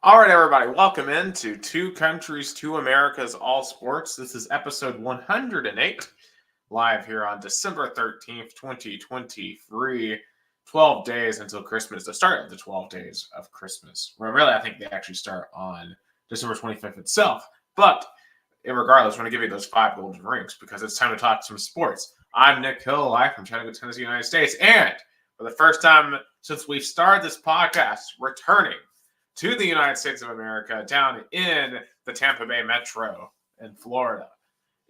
All right, everybody, welcome into Two Countries, Two Americas, All Sports. This is episode 108, live here on December 13th, 2023. 12 days until Christmas, the start of the 12 days of Christmas. Well, really, I think they actually start on December 25th itself. But regardless, we're going to give you those 5 golden rings because it's time to talk some sports. I'm Nick Hill, live from Chattanooga, Tennessee, United States. And for the first time since we've started this podcast, returning to the United States of America, down in the Tampa Bay Metro in Florida.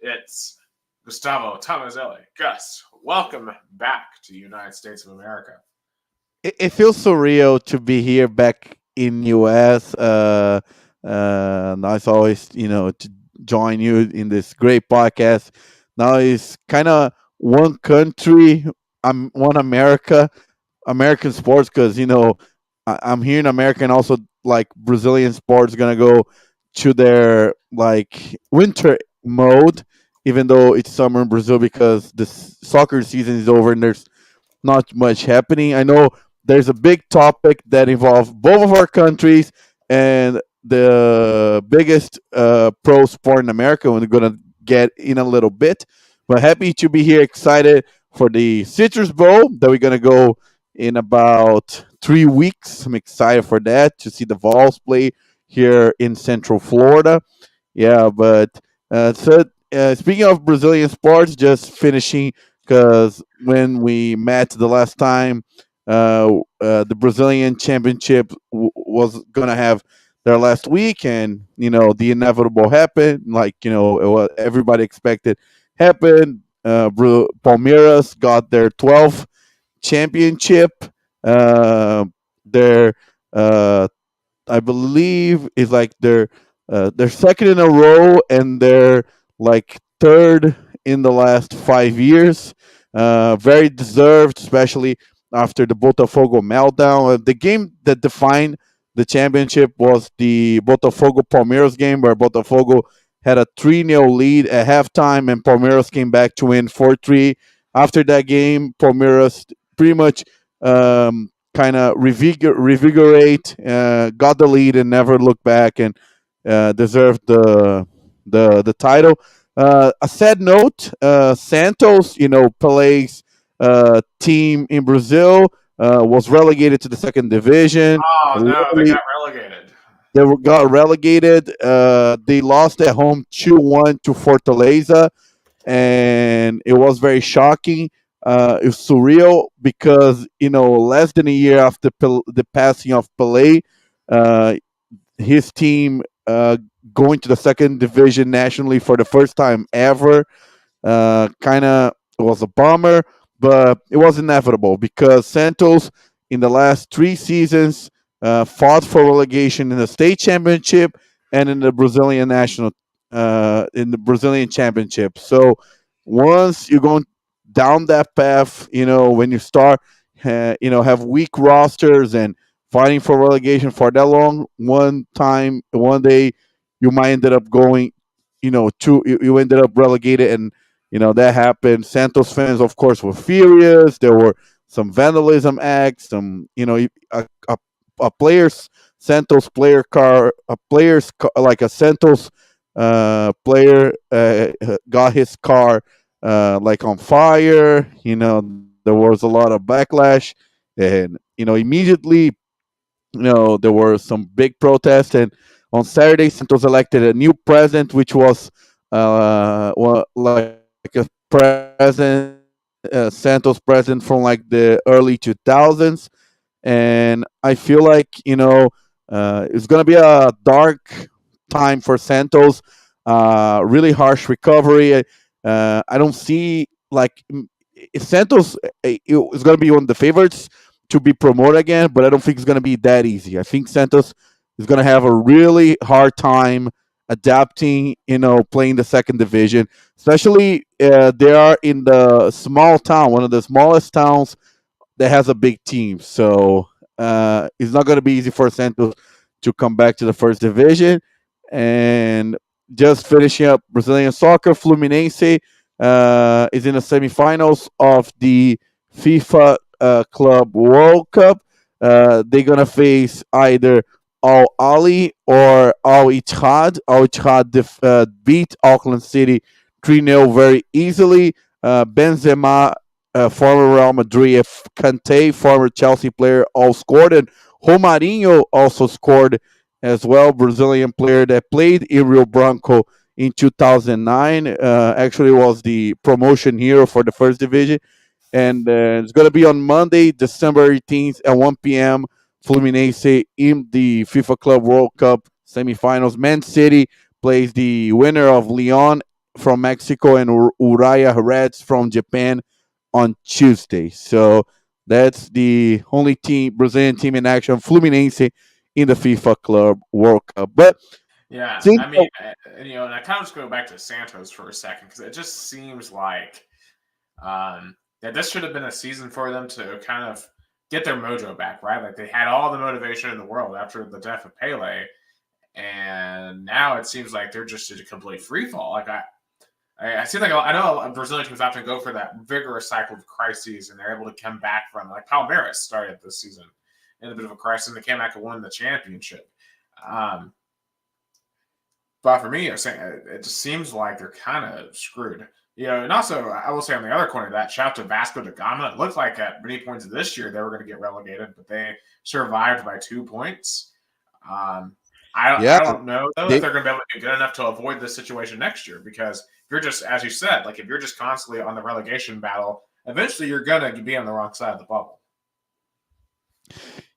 It's Gustavo Tomazeli. Gus, welcome back to the United States of America. It feels surreal to be here back in US. Nice always, to join you in this great podcast. Now it's kind of one country, one American sports, because I'm here in America, and also like Brazilian sports gonna go to their like winter mode, even though it's summer in Brazil because the soccer season is over and there's not much happening. I know there's a big topic that involves both of our countries and the biggest pro sport in America. We're gonna get in a little bit, but happy to be here. Excited for the Citrus Bowl that we're gonna go in about 3 weeks. I'm excited for that to see the Vols play here in Central Florida. Yeah, but speaking of Brazilian sports, just finishing because when we met the last time, the Brazilian Championship was gonna have their last week, and the inevitable happened. Like what everybody expected happened. Palmeiras got their 12th championship. Uh, their I believe is like their second in a row, and their like third in the last 5 years. Very deserved, especially after the Botafogo meltdown. The game that defined the championship was the Botafogo Palmeiras game, where Botafogo had a 3-0 lead at halftime, and Palmeiras came back to win 4-3. After that game, Palmeiras pretty much kind of revigorate, got the lead, and never looked back, and deserved the title. A sad note: Santos, Pelé's team in Brazil, was relegated to the second division. Oh, no, they got relegated. Got relegated. They lost at home 2-1 to Fortaleza, and it was very shocking. It's surreal because less than a year after the passing of Pelé, uh, his team going to the second division nationally for the first time ever. Kind of was a bummer, but it was inevitable because Santos in the last 3 seasons fought for relegation in the state championship and in the Brazilian national in the Brazilian championship. So once you're going down that path, when you start, have weak rosters and fighting for relegation for that long, one day, you might ended up going, you ended up relegated, and that happened. Santos fans, of course, were furious. There were some vandalism acts, some a player's Santos player car, like a Santos player got his car like on fire. There was a lot of backlash, and immediately, there were some big protests, and on Saturday, Santos elected a new president, which was like a president, Santos president from like the early 2000s. And I feel like it's gonna be a dark time for Santos. Really harsh recovery. I don't see like Santos is gonna be one of the favorites to be promoted again, but I don't think it's gonna be that easy. I think Santos is gonna have a really hard time adapting, playing the second division, especially they are in the small town, one of the smallest towns that has a big team. So it's not going to be easy for Santos to come back to the first division. And just finishing up Brazilian soccer, Fluminense is in the semifinals of the FIFA Club World Cup. They're going to face either Al Ali or Al Ittihad. Al Ittihad beat Auckland City 3-0 very easily. Benzema, former Real Madrid, Kante, former Chelsea player, all scored. And Romarinho also scored as well, Brazilian player that played in Rio Branco in 2009. Actually was the promotion hero for the first division. And it's going to be on Monday, December 18th at 1 p.m. Fluminense in the FIFA Club World Cup semifinals. Man City plays the winner of Lyon from Mexico and Uriah Reds from Japan on Tuesday. So that's the only team, Brazilian team in action, Fluminense in the FIFA Club World Cup. But Yeah, think I mean, and I kind of just go back to Santos for a second because it just seems like that this should have been a season for them to kind of get their mojo back, right? Like they had all the motivation in the world after the death of Pele, and now it seems like they're just in a complete free fall. Like I see, like I know Brazilian teams often go for that vigorous cycle of crises, and they're able to come back from. Like Palmeiras started this season in a bit of a crisis, and they came back and won the championship. But for me, it just seems like they're kind of screwed. And also, I will say on the other corner of that, shout out to Vasco da Gama. It looked like at many points of this year they were going to get relegated, but they survived by 2 points. yeah, I don't know, though, they, if they're going to be able to be good enough to avoid this situation next year because if you're just, as you said, like if you're just constantly on the relegation battle, eventually you're going to be on the wrong side of the bubble.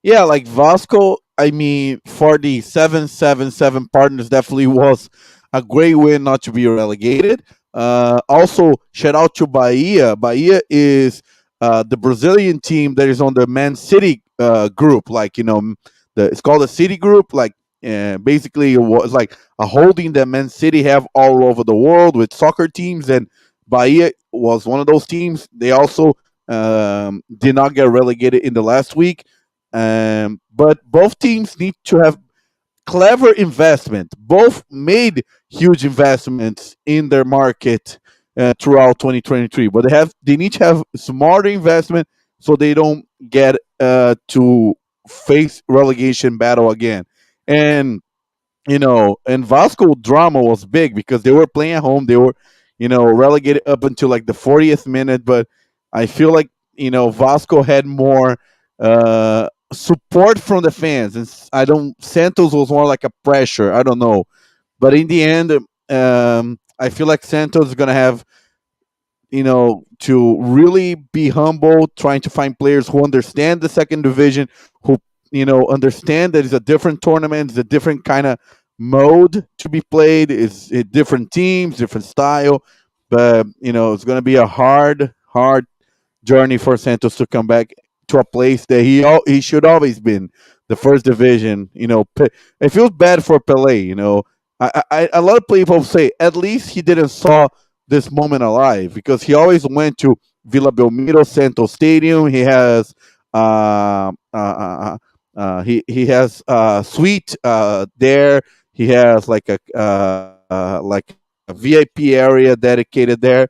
yeah, like Vasco, I mean, for the 7-7-7 partners, definitely was a great win not to be relegated. Also, shout out to Bahia. Bahia is the Brazilian team that is on the Man City group. Like, it's called the City Group. Like, basically, it was like a holding that Man City have all over the world with soccer teams. And Bahia was one of those teams. They also did not get relegated in the last week. But both teams need to have clever investment. Both made huge investments in their market throughout 2023, but they need to have smarter investment so they don't get to face relegation battle again. And and Vasco drama was big because they were playing at home. They were, relegated up until like the 40th minute. But I feel like, Vasco had more support from the fans. And Santos was more like a pressure. I don't know. But in the end, I feel like Santos is going to have, to really be humble, trying to find players who understand the second division, who understand that it's a different tournament, it's a different kind of mode to be played, it's different teams, different style, but it's going to be a hard journey for Santos to come back to a place that he should always been, the first division. It feels bad for Pelé. A lot of people say at least he didn't saw this moment alive because he always went to Vila Belmiro Santos Stadium. He has he has suite there. He has like a VIP area dedicated there.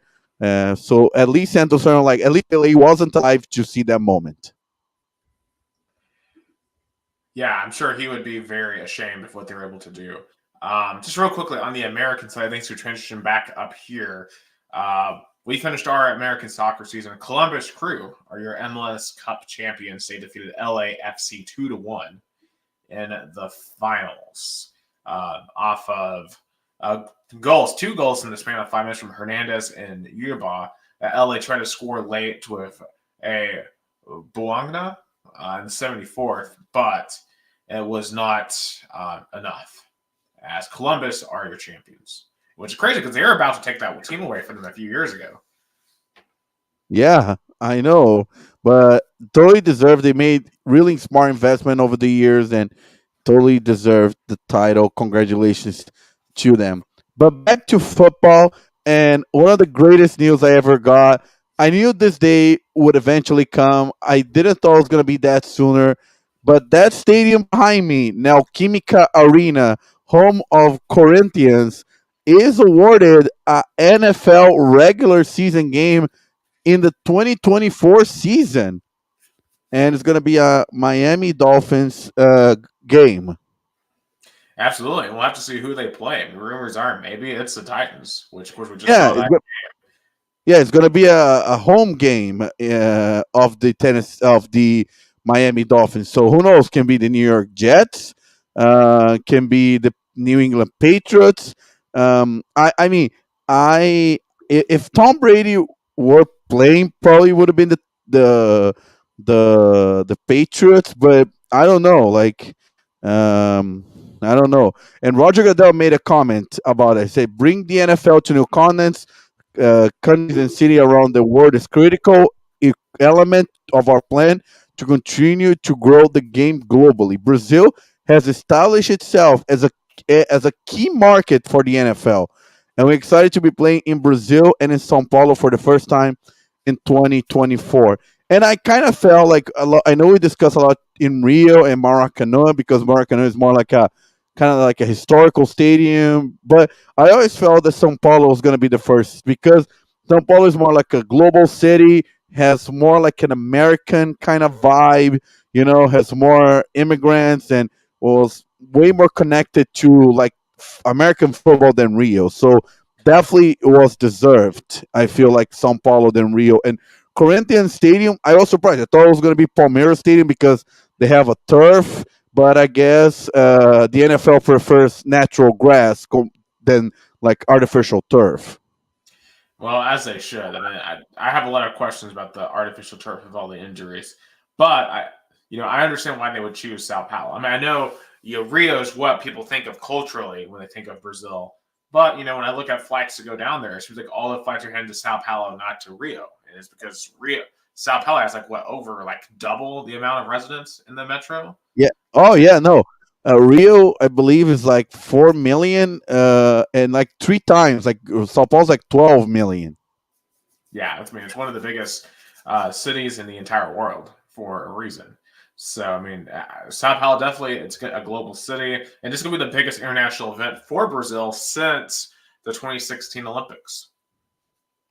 So at least Santos, like at least he wasn't alive to see that moment. Yeah, I'm sure he would be very ashamed of what they were able to do. Just real quickly on the American side, thanks for transition back up here. We finished our American soccer season. Columbus Crew are your MLS Cup champions. They defeated LAFC 2-1 in the finals off of two goals in the span of 5 minutes from Hernandez and Yuba. LA tried to score late with a Buangna in the 74th, but it was not enough, as Columbus are your champions. Which is crazy because they were about to take that team away from them a few years ago. Yeah, I know, but totally deserved. They made really smart investment over the years and totally deserved the title. Congratulations to them. But back to football, and one of the greatest news I ever got. I knew this day would eventually come. I didn't thought it was gonna be that sooner, but that stadium behind me, now Química Arena, home of Corinthians, is awarded a NFL regular season game in the 2024 season, and it's going to be a Miami Dolphins game. Absolutely. We'll have to see who they play. I mean, rumors are maybe it's the Titans, which of course we just Yeah, saw that. yeah, it's gonna be a home game of the tennis of the Miami Dolphins. So who knows? Can be the New York Jets, can be the New England Patriots. I mean, I if Tom Brady were playing, probably would have been the the Patriots, but I don't know. Like, I don't know. And Roger Goodell made a comment about it. Say, bring the NFL to new continents, countries and cities around the world is critical element of our plan to continue to grow the game globally. Brazil has established itself as a key market for the NFL, and we're excited to be playing in Brazil and in São Paulo for the first time in 2024. And I kind of felt like a lot. I know we discussed a lot in Rio and Maracanã because Maracanã is more like a kind of like a historical stadium, but I always felt that São Paulo was going to be the first because São Paulo is more like a global city, has more like an American kind of vibe, has more immigrants and was way more connected to like American football than Rio. So definitely it was deserved. I feel like São Paulo than Rio. And Corinthians Stadium, I was surprised. I thought it was going to be Palmeiras Stadium because they have a turf, but I guess the NFL prefers natural grass than like artificial turf. Well, as they should. I mean, I have a lot of questions about the artificial turf with all the injuries, but I understand why they would choose Sao Paulo. I mean, I know Rio is what people think of culturally when they think of Brazil, but when I look at flights to go down there, it seems like all the flights are heading to Sao Paulo, not to Rio, and it's because Sao Paulo has like what over like double the amount of residents in the metro. Yeah. Oh yeah. No. Rio, I believe, is like 4 million, and like three times. Like Sao Paulo's like 12 million. Yeah, it's one of the biggest cities in the entire world for a reason. So I mean, Sao Paulo definitely it's a global city, and it's going to be the biggest international event for Brazil since the 2016 Olympics.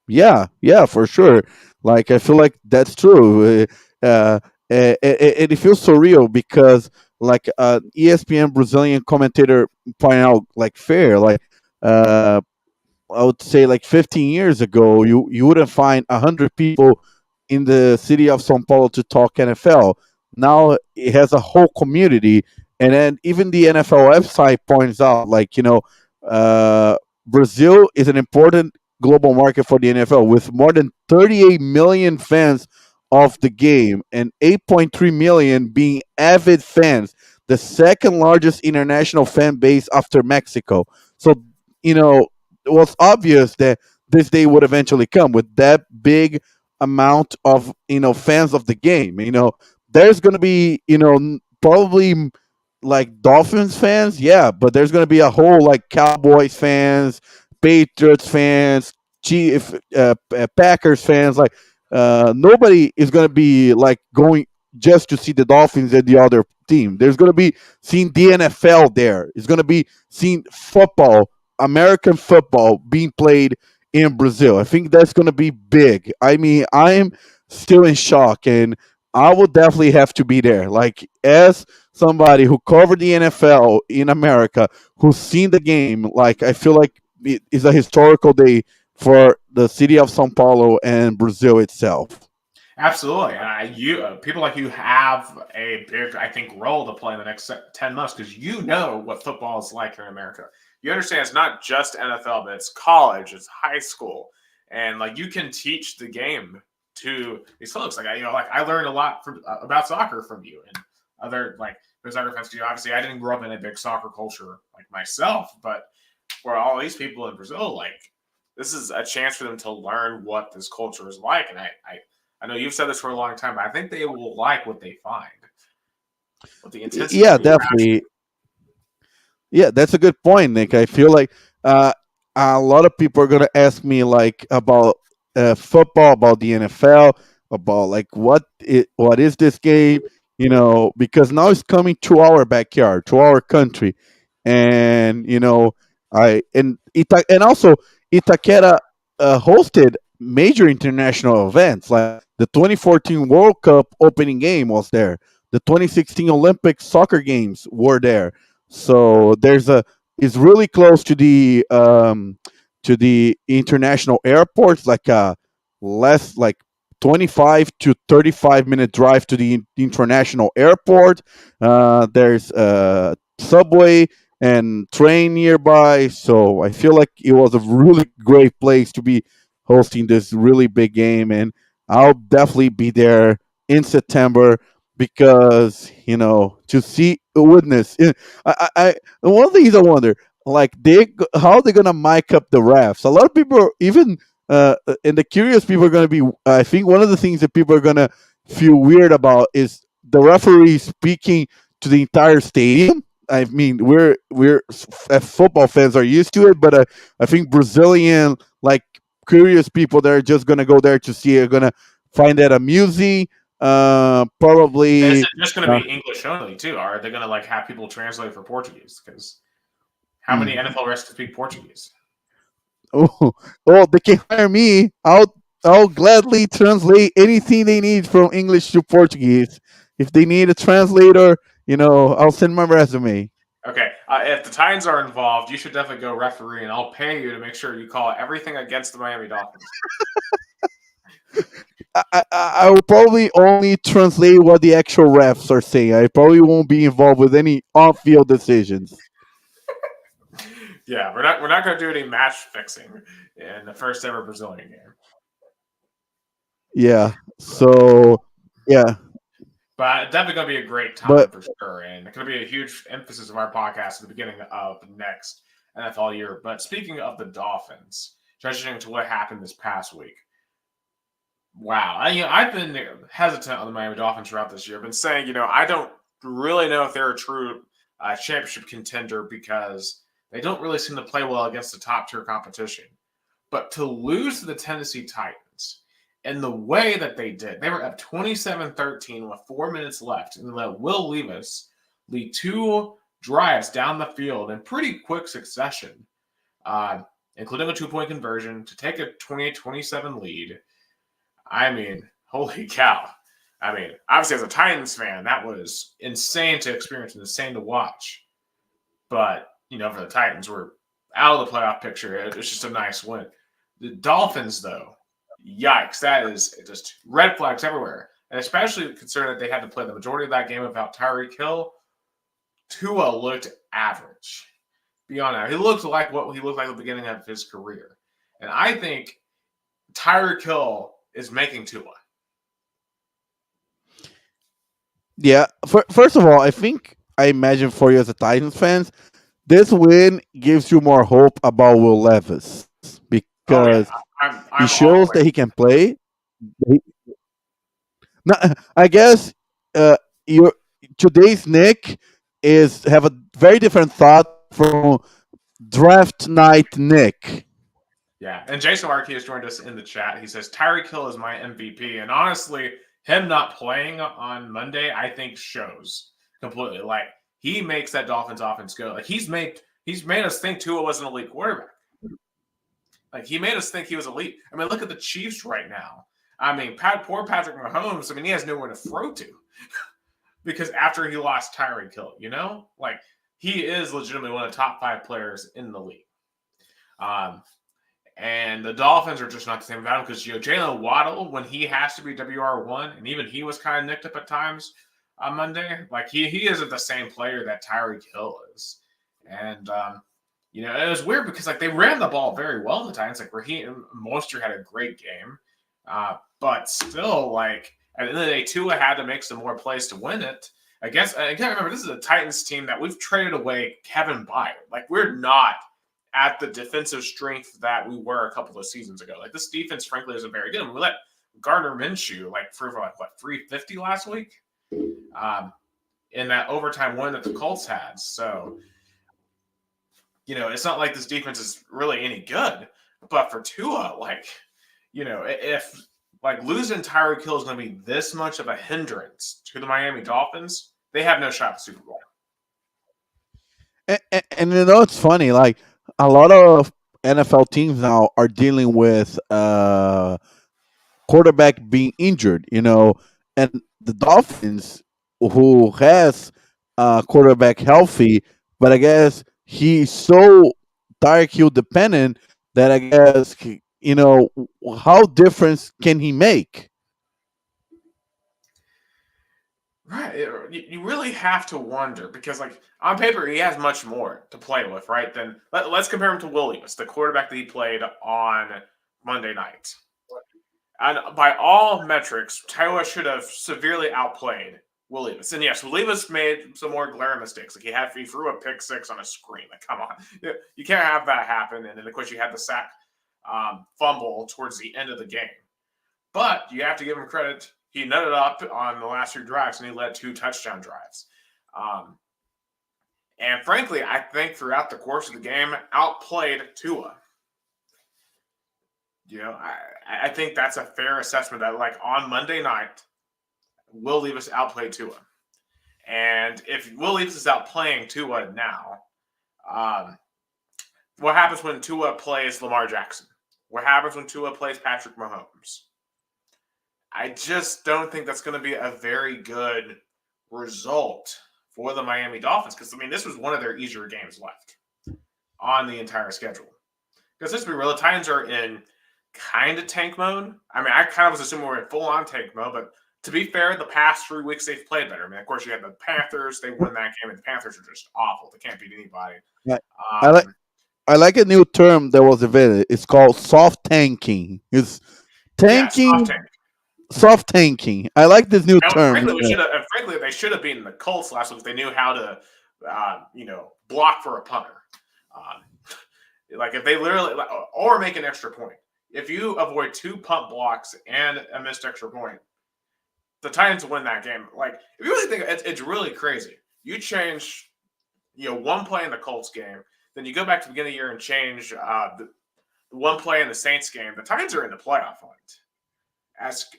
Yeah. Yeah. For sure. Like I feel like that's true. And it feels surreal because like ESPN Brazilian commentator point out like fair like uh I would say like 15 years ago, you wouldn't find 100 people in the city of São Paulo to talk NFL. Now it has a whole community, and then even the NFL website points out like uh, Brazil is an important global market for the NFL with more than 38 million fans of the game and 8.3 million being avid fans, the second largest international fan base after Mexico. So you know it was obvious that this day would eventually come with that big amount of fans of the game. There's going to be probably like Dolphins fans, yeah, but there's going to be a whole like Cowboys fans, Patriots fans, Chief Packers fans. Like nobody is going to be like going just to see the Dolphins and the other team. There's going to be seeing the NFL there. It's going to be seeing football, American football being played in Brazil. I think that's going to be big. I mean, I'm still in shock, and I will definitely have to be there. Like, as somebody who covered the NFL in America, who's seen the game, like, I feel like it is a historical day for the city of São Paulo and Brazil itself. Absolutely, people like you have a big, I think, role to play in the next 10 months because you know what football is like here in America. You understand it's not just NFL, but it's college, it's high school, and like you can teach the game to these folks. Like I learned a lot about soccer from you and other like there's other fans. Obviously, I didn't grow up in a big soccer culture like myself, but for all these people in Brazil, like this is a chance for them to learn what this culture is like, and I know you've said this for a long time, but I think they will like what they find with the intensity. Yeah, definitely. Yeah, that's a good point, Nick. I feel like a lot of people are gonna ask me like about football, about the NFL, about like what is this game? Because now it's coming to our backyard, to our country, and and also Itaquera hosted major international events like the 2014 World Cup opening game was there. The 2016 Olympic soccer games were there. So there's a it's really close to the international airports, like a less like 25 to 35-minute drive to the international airport. There's a subway and train nearby, so I feel like it was a really great place to be hosting this really big game, and I'll definitely be there in September because to see witness. One of the things I wonder, like how they're gonna mic up the refs. A lot of people, even and the curious people are gonna be. I think one of the things that people are gonna feel weird about is the referee speaking to the entire stadium. I mean, we're as football fans are used to it, but I think Brazilian like curious people that are just gonna go there to see it are gonna find that amusing. Is Probably. it just going to be English only too? Are they going to like have people translate for Portuguese? Because how many Mm. NFL refs can speak Portuguese? Oh, oh, they can hire me. I'll gladly translate anything they need from English to Portuguese. If they need a translator, I'll send my resume. Okay, if the Titans are involved, you should definitely go referee, and I'll pay you to make sure you call everything against the Miami Dolphins. I will probably only translate what the actual refs are saying. I probably won't be involved with any on-field decisions. Yeah, we're not going to do any match fixing in the first ever Brazilian game. Yeah. So yeah, But definitely going to be a great time but for sure, and it's going to be a huge emphasis of our podcast at the beginning of the next NFL year. But speaking of the Dolphins, transitioning to what happened this past week. Wow, I've been hesitant on the Miami Dolphins throughout this year. I've been saying, I don't really know if they're a true championship contender because they don't really seem to play well against the top tier competition. But to lose to the Tennessee Titans in the way that they did, they were up 27-13 with 4 minutes left and let Will Levis lead two drives down the field in pretty quick succession, including a 2-point conversion to take a 28-27 lead. I mean, holy cow. I mean, obviously, as a Titans fan, that was insane to experience and insane to watch. But, for the Titans, we're out of the playoff picture. It's just a nice win. The Dolphins, though, yikes. That is just red flags everywhere. And especially considering that they had to play the majority of that game without Tyreek Hill, Tua looked average. Beyond that, he looked like what he looked like at the beginning of his career. And I think Tyreek Hill is making Tua. yeah. First of all, I imagine for you as a Titans fans, this win gives you more hope about Will Levis Oh yeah, because he I'm all shows the way. that he can play. I guess your today's Nick is have a very different thought from draft night Nick. Yeah, and Jason Markey has joined us in the chat. He says Tyreek Hill is my MVP, and honestly, him not playing on Monday, I think shows completely. Like he makes that Dolphins offense go. Like he's made us think Tua was an elite quarterback. Like he made us think he was elite. I mean, look at the Chiefs right now. I mean, poor Patrick Mahomes. I mean, he has nowhere to throw to because after he lost Tyreek Hill, like he is legitimately one of the top 5 players in the league. And the Dolphins are just not the same about him because Jalen Waddle, when he has to be WR1, and even he was kind of nicked up at times on Monday. Like he isn't the same player that Tyreek Hill is. And it was weird because like they ran the ball very well in the Titans. Like Raheem Mostert had a great game, but still, like at the end of the day, Tua had to make some more plays to win it. I guess I can't remember. This is a Titans team that we've traded away Kevin Byard. Like we're not at the defensive strength that we were a couple of seasons ago. Like this defense, frankly, isn't very good. And we let Gardner Minshew for 350 last week, in that overtime win that the Colts had. So, it's not like this defense is really any good. But for Tua, if like losing Tyreek Hill is going to be this much of a hindrance to the Miami Dolphins, they have no shot at the Super Bowl. And it's funny, like a lot of NFL teams now are dealing with quarterback being injured, and the Dolphins, who has quarterback healthy, but I guess he's so Tyreek Hill dependent that I guess how difference can he make? Right. You really have to wonder because, like, on paper, he has much more to play with, right? Then let's compare him to Will Levis, the quarterback that he played on Monday night. And by all metrics, Tua should have severely outplayed Will Levis. And yes, Will Levis made some more glaring mistakes. Like he threw a pick six on a screen. Like, come on, you can't have that happen. And then of course you had the sack fumble towards the end of the game. But you have to give him credit. He nutted up on the last 3 drives and he led 2 touchdown drives. Um, and frankly, I think throughout the course of the game, outplayed Tua. I think that's a fair assessment that, like, on Monday night, Will Levis outplayed Tua. And if Will Levis is outplaying Tua now, um, what happens when Tua plays Lamar Jackson? What happens when Tua plays Patrick Mahomes? I just don't think that's going to be a very good result for the Miami Dolphins because, I mean, this was one of their easier games left on the entire schedule. Because let's be real, the Titans are in kind of tank mode. I mean, I kind of was assuming we're in full-on tank mode, but to be fair, the past 3 weeks they've played better. I mean, of course, you had the Panthers. They won that game, and the Panthers are just awful. They can't beat anybody. Yeah. I like a new term that was invented. It's called soft tanking. It's Yeah, soft tanking, tank. soft tanking. I like this new term. Frankly, they should have beaten the Colts last week if they knew how to, block for a punter. Like if they literally, or make an extra point. If you avoid 2 punt blocks and a missed extra point, the Titans win that game. Like, if you really think it's really crazy. You change, one play in the Colts game, then you go back to the beginning of the year and change the one play in the Saints game. The Titans are in the playoff hunt.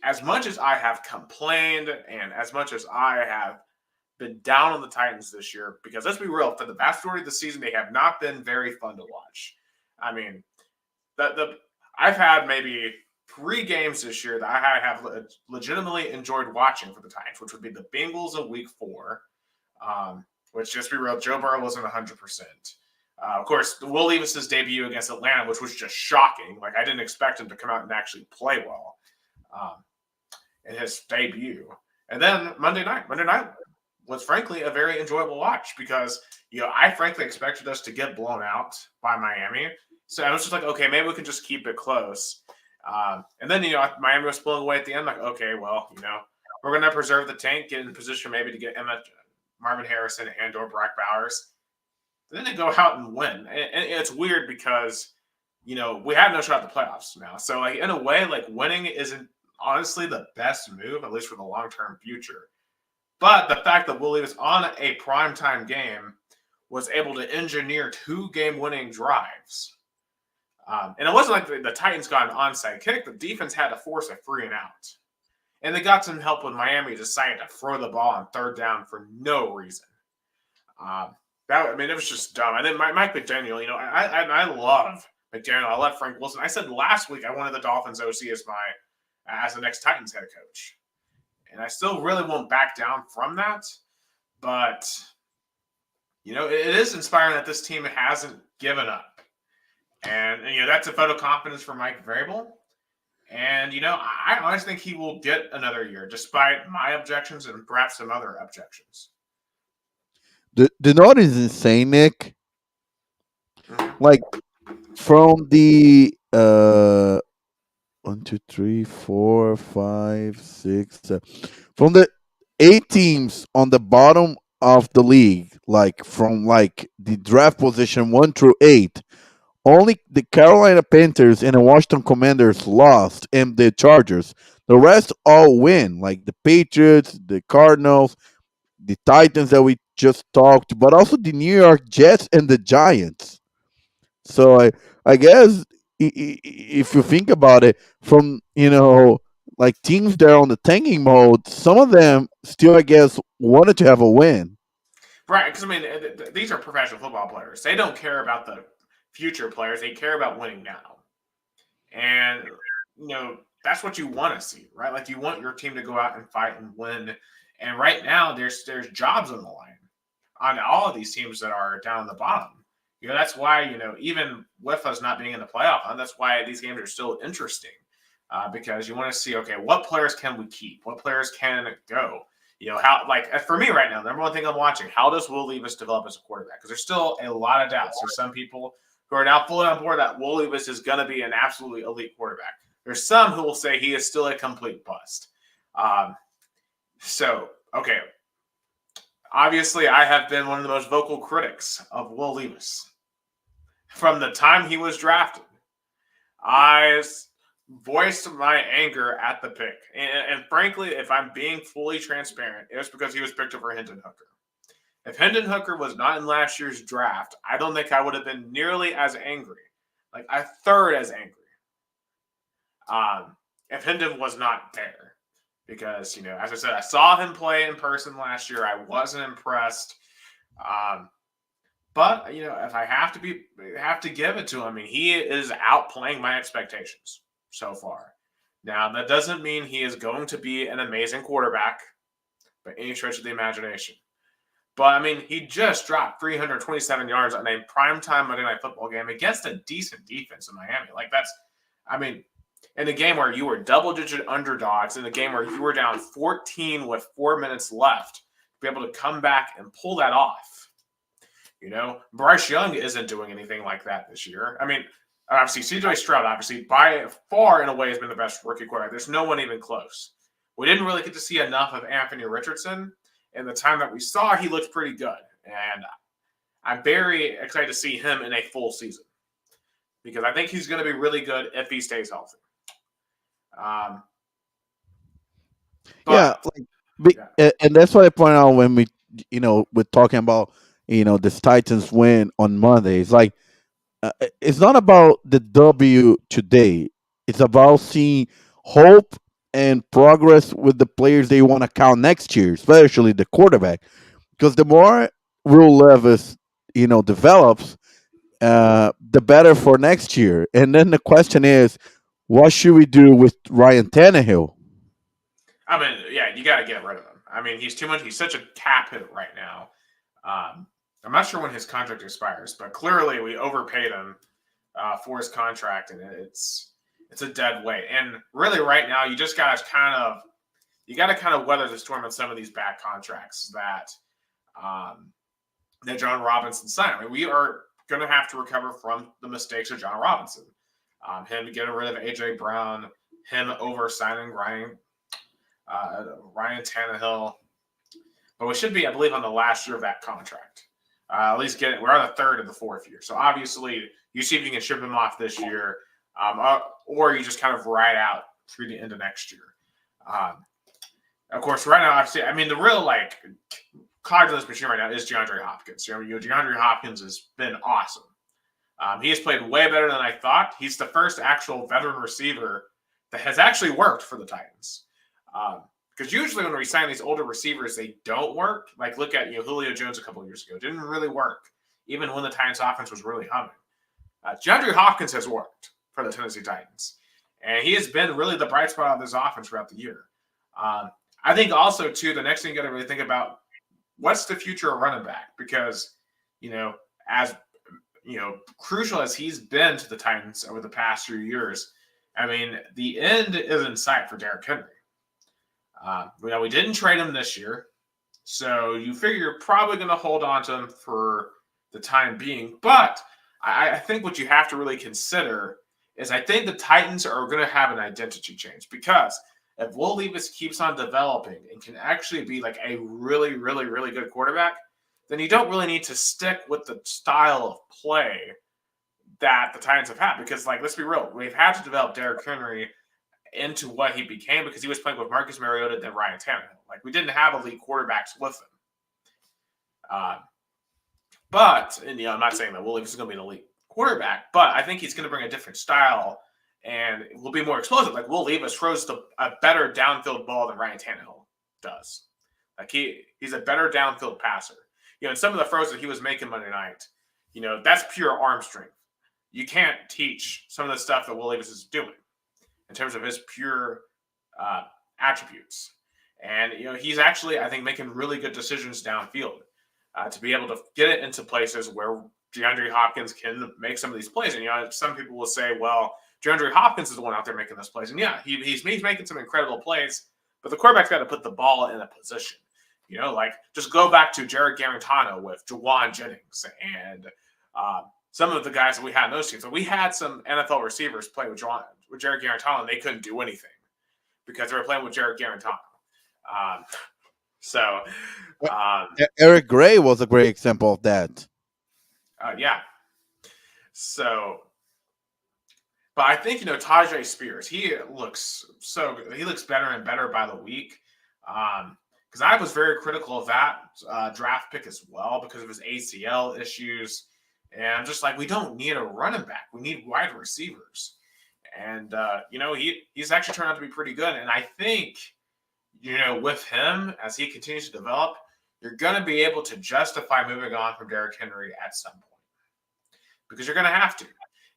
As much as I have complained and as much as I have been down on the Titans this year, because let's be real, for the vast majority of the season, they have not been very fun to watch. I mean, I've had maybe 3 games this year that I have legitimately enjoyed watching for the Titans, which would be the Bengals in Week 4, which, just be real, Joe Burrow wasn't 100%. Of course, Will Levis's debut against Atlanta, which was just shocking. Like, I didn't expect him to come out and actually play well in his debut. And then Monday night was frankly a very enjoyable watch because, I frankly expected us to get blown out by Miami. So I was just like, okay, maybe we can just keep it close. And then, Miami was pulling away at the end. Like, okay, well, we're going to preserve the tank, get in position maybe to get Marvin Harrison and or Brock Bowers. Then they go out and win. And it's weird because, we have no shot at the playoffs now. So, like, in a way, like, winning isn't honestly the best move, at least for the long-term future. But the fact that Will Levis on a primetime game was able to engineer 2 game-winning drives. And it wasn't like the Titans got an onside kick. The defense had to force a 3-and-out. And they got some help when Miami decided to throw the ball on 3rd down for no reason. It was just dumb. And then Mike McDaniel, I love McDaniel. I love Frank Wilson. I said last week I wanted the Dolphins OC as the next Titans head coach. And I still really won't back down from that. But, it is inspiring that this team hasn't given up. And that's a vote of confidence for Mike Vrabel. And, I honestly think he will get another year, despite my objections and perhaps some other objections. The note is insane, Nick. Mm-hmm. Like, from the 1, 2, 3, 4, 5, 6, 7. From the 8 teams on the bottom of the league, like from the draft position 1 through 8, only the Carolina Panthers and the Washington Commanders lost, and the Chargers. The rest all win, like the Patriots, the Cardinals, the Titans that we just talked, but also the New York Jets and the Giants. So I guess if you think about it, from like teams that are on the tanking mode, some of them still, I guess, wanted to have a win. Right, because, these are professional football players. They don't care about the future players. They care about winning now. And, that's what you want to see, right? Like, you want your team to go out and fight and win. And right now, there's jobs on the line. on all of these teams that are down the bottom. That's why, even with us not being in the playoff, that's why these games are still interesting. Because you want to see, okay, what players can we keep? What players can go? How, like, for me right now, the number one thing I'm watching, how does Will Levis develop as a quarterback? Because there's still a lot of doubts. There's some people who are now fully on board that Will Levis is going to be an absolutely elite quarterback. There's some who will say he is still a complete bust. Okay. Obviously, I have been one of the most vocal critics of Will Levis. From the time he was drafted, I voiced my anger at the pick. And frankly, if I'm being fully transparent, it was because he was picked over Hendon Hooker. If Hendon Hooker was not in last year's draft, I don't think I would have been nearly as angry. Like a third as angry. If Hendon was not there. Because, as I said, I saw him play in person last year. I wasn't impressed. But, if I have to give it to him, he is outplaying my expectations so far. Now, that doesn't mean he is going to be an amazing quarterback by any stretch of the imagination. But, he just dropped 327 yards on a primetime Monday Night Football game against a decent defense in Miami. In a game where you were double-digit underdogs, in a game where you were down 14 with 4 minutes left, to be able to come back and pull that off. Bryce Young isn't doing anything like that this year. Obviously, C.J. Stroud, obviously, by far and away has been the best rookie quarterback. There's no one even close. We didn't really get to see enough of Anthony Richardson. And the time that we saw, he looked pretty good. And I'm very excited to see him in a full season. Because I think he's going to be really good if he stays healthy. And that's what I point out when we, we're talking about, this Titans win on Monday. It's like, it's not about the W today. It's about seeing hope and progress with the players they want to count next year, especially the quarterback. Because the more Will Levis, develops, the better for next year. And then the question is, what should we do with Ryan Tannehill? You got to get rid of him. He's too much. He's such a cap hit right now. I'm not sure when his contract expires, but clearly we overpaid him for his contract, and it's a dead weight. And really, right now, you just got to kind of weather the storm on some of these bad contracts that John Robinson signed. We are going to have to recover from the mistakes of John Robinson. Him getting rid of A.J. Brown, him over-signing Ryan Tannehill. But we should be, I believe, on the last year of that contract. At least we're on the third of the fourth year. So obviously, you see if you can ship him off this year, or you just kind of ride out through the end of next year. Of course, right now, obviously, the real cog in this machine right now is DeAndre Hopkins. DeAndre Hopkins has been awesome. He has played way better than I thought. He's the first actual veteran receiver that has actually worked for the Titans. Because usually when we sign these older receivers, they don't work. Like, look at Julio Jones a couple of years ago. It didn't really work, even when the Titans offense was really humming. DeAndre Hopkins has worked for the Tennessee Titans. And he has been really the bright spot of this offense throughout the year. I think also, too, the next thing you got to really think about, what's the future of running back? Because, as crucial as he's been to the Titans over the past few years, the end is in sight for Derrick Henry. We didn't trade him this year, so you figure you're probably going to hold on to him for the time being. But I think what you have to really consider is I think the Titans are going to have an identity change, because if Will Levis keeps on developing and can actually be like a really, really, really good quarterback, then you don't really need to stick with the style of play that the Titans have had. Because, let's be real, we've had to develop Derrick Henry into what he became because he was playing with Marcus Mariota and Ryan Tannehill. We didn't have elite quarterbacks with him. But I'm not saying that Will Levis is going to be an elite quarterback, but I think he's going to bring a different style and will be more explosive. Will Levis throws a better downfield ball than Ryan Tannehill does. He's a better downfield passer. And some of the throws that he was making Monday night, that's pure arm strength. You can't teach some of the stuff that Will Levis is doing in terms of his pure attributes. And, he's actually, I think, making really good decisions downfield. to be able to get it into places where DeAndre Hopkins can make some of these plays. And, some people will say, well, DeAndre Hopkins is the one out there making those plays. And, yeah, he's making some incredible plays, but the quarterback's got to put the ball in a position. Like just go back to Jared Garantano with Jawan Jennings and some of the guys that we had in those teams. So we had some NFL receivers play with Jared Garantano, and they couldn't do anything because they were playing with Jared Garantano. Eric Gray was a great example of that. Yeah. So, but I think, Tajay Spears, he looks so good. He looks better and better by the week. Because I was very critical of that draft pick as well because of his ACL issues. And just like, we don't need a running back. We need wide receivers. And, he's actually turned out to be pretty good. And I think, with him, as he continues to develop, you're going to be able to justify moving on from Derrick Henry at some point. Because you're going to have to.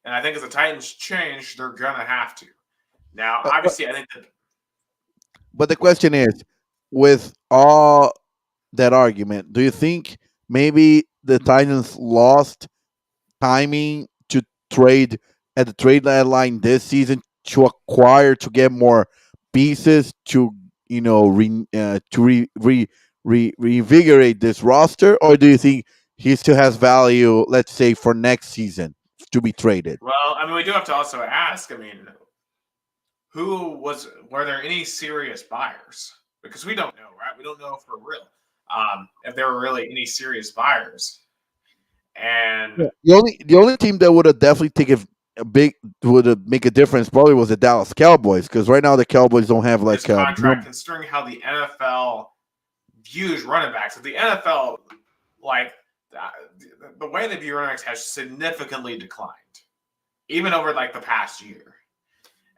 And I think as the Titans change, they're going to have to. Now, obviously, I think that. But the question is, with all that argument, do you think maybe the Titans lost timing to trade at the trade deadline this season to acquire, to get more pieces to reinvigorate this roster, or do you think he still has value, let's say, for next season to be traded? Well, we do have to also ask, were there any serious buyers? Because we don't know, right? We don't know for real if there were really any serious buyers. And the only team that would have definitely taken would make a difference probably was the Dallas Cowboys, because right now the Cowboys don't have like a contract, considering how the NFL views running backs. The NFL, like the way they view running backs has significantly declined, even over like the past year.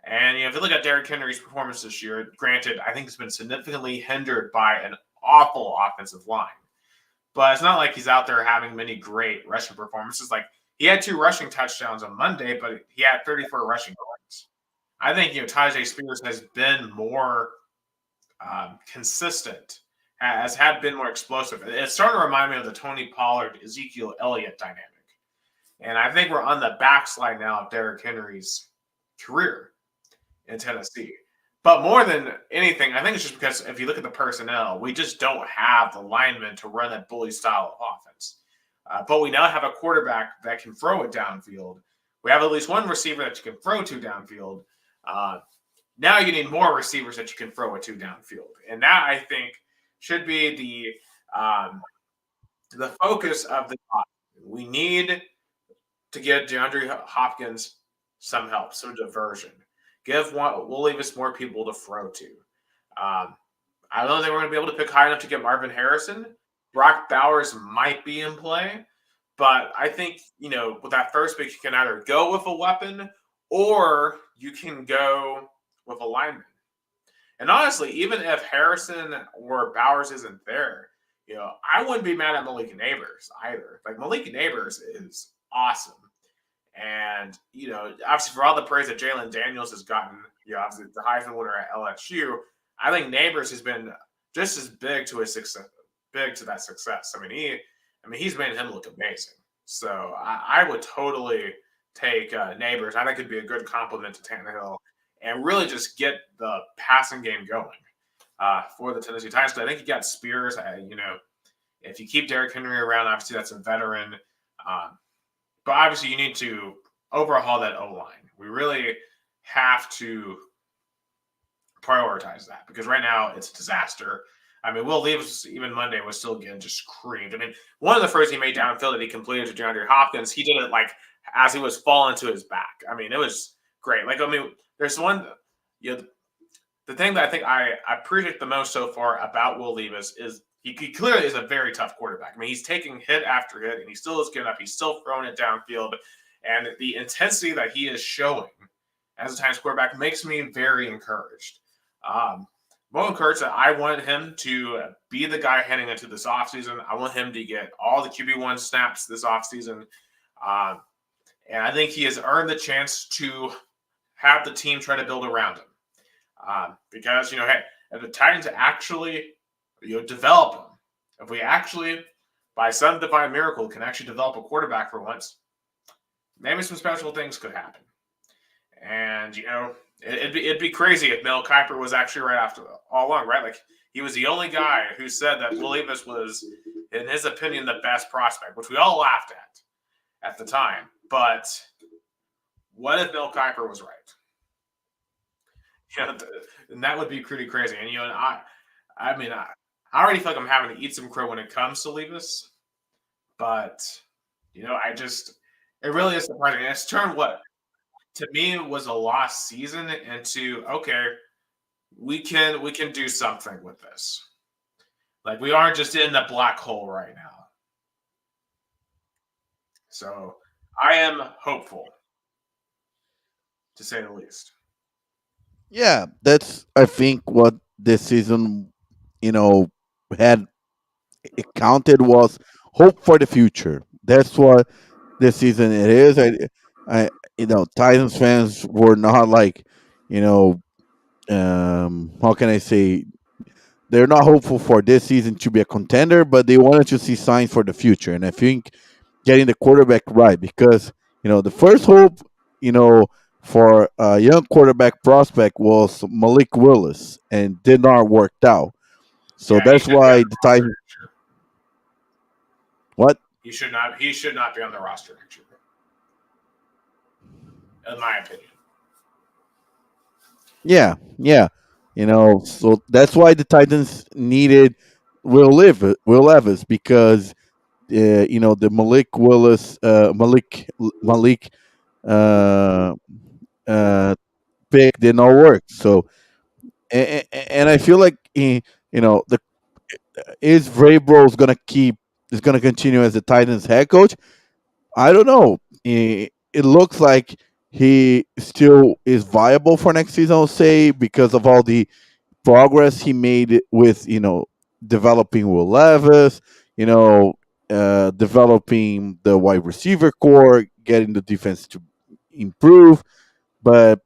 And if you look at Derrick Henry's performance this year, granted, I think it's been significantly hindered by an awful offensive line. But it's not like he's out there having many great rushing performances. Like, he had 2 rushing touchdowns on Monday, but he had 34 rushing yards. I think, Tajay Spears has been more consistent, has been more explosive. It's starting to remind me of the Tony Pollard, Ezekiel Elliott dynamic. And I think we're on the backslide now of Derrick Henry's career in Tennessee. But more than anything, I think it's just because if you look at the personnel, we just don't have the linemen to run that bully style of offense. But we now have a quarterback that can throw it downfield. We have at least one receiver that you can throw to downfield. Now you need more receivers that you can throw it to downfield. And that, I think, should be the focus of the offense. We need to get DeAndre Hopkins some help, some diversion. We'll leave us more people to throw to. I don't know if we're going to be able to pick high enough to get Marvin Harrison. Brock Bowers might be in play, but I think, with that first pick, you can either go with a weapon or you can go with a lineman. And honestly, even if Harrison or Bowers isn't there, I wouldn't be mad at Malik Neighbors either. Like, Malik Neighbors is awesome. And, obviously for all the praise that Jalen Daniels has gotten, obviously the Heisman winner at LSU, I think Neighbors has been just as big to that success. He's made him look amazing. So I would totally take Neighbors. I think it'd be a good compliment to Tannehill and really just get the passing game going for the Tennessee Titans. I think you got Spears. If you keep Derrick Henry around, obviously that's a veteran. But obviously you need to overhaul that O-line. We really have to prioritize that because right now it's a disaster. Will Levis, even Monday, was still getting just creamed. One of the throws he made downfield that he completed to DeAndre Hopkins, he did it like as he was falling to his back. It was great. There's one, the thing that I think I appreciate the most so far about Will Levis is he clearly is a very tough quarterback. He's taking hit after hit, and he still is getting up. He's still throwing it downfield. And the intensity that he is showing as a Titans quarterback makes me very encouraged. More encouraged that I want him to be the guy heading into this offseason. I want him to get all the QB1 snaps this offseason. And I think he has earned the chance to have the team try to build around him. Because, hey, if the Titans actually develop him, if we actually by some divine miracle, can actually develop a quarterback for once, maybe some special things could happen. And it'd be crazy if Mel Kiper was actually right after all along, right? Like he was the only guy who said that Will Levis was, in his opinion, the best prospect, which we all laughed at the time. But what if Mel Kiper was right? And that would be pretty crazy. And I mean, I already feel like I'm having to eat some crow when it comes to Levis, but it really is surprising. And it's turned what to me was a lost season into okay, we can do something with this. Like we aren't just in the black hole right now. So I am hopeful, to say the least. Yeah, that's I think what this season, you know, had it counted was hope for the future. That's what this season it is. Titans fans were not like, you know, how can I say? They're not hopeful for this season to be a contender, but they wanted to see signs for the future. And I think getting the quarterback right because the first hope, you know, for a young quarterback prospect was Malik Willis, and did not work out. So Yeah, he that's should be on why the the roster Titans. next year. What? He should not. He should not be on the roster next year, in my opinion. Yeah, yeah. So that's why the Titans needed Will Levis because the Malik uh, uh, pick did not work. So and I feel like the is Vrabel is gonna continue as the Titans head coach. I don't know. It looks like he still is viable for next season. I'll say because of all the progress he made with developing Will Levis, developing the wide receiver core, getting the defense to improve, but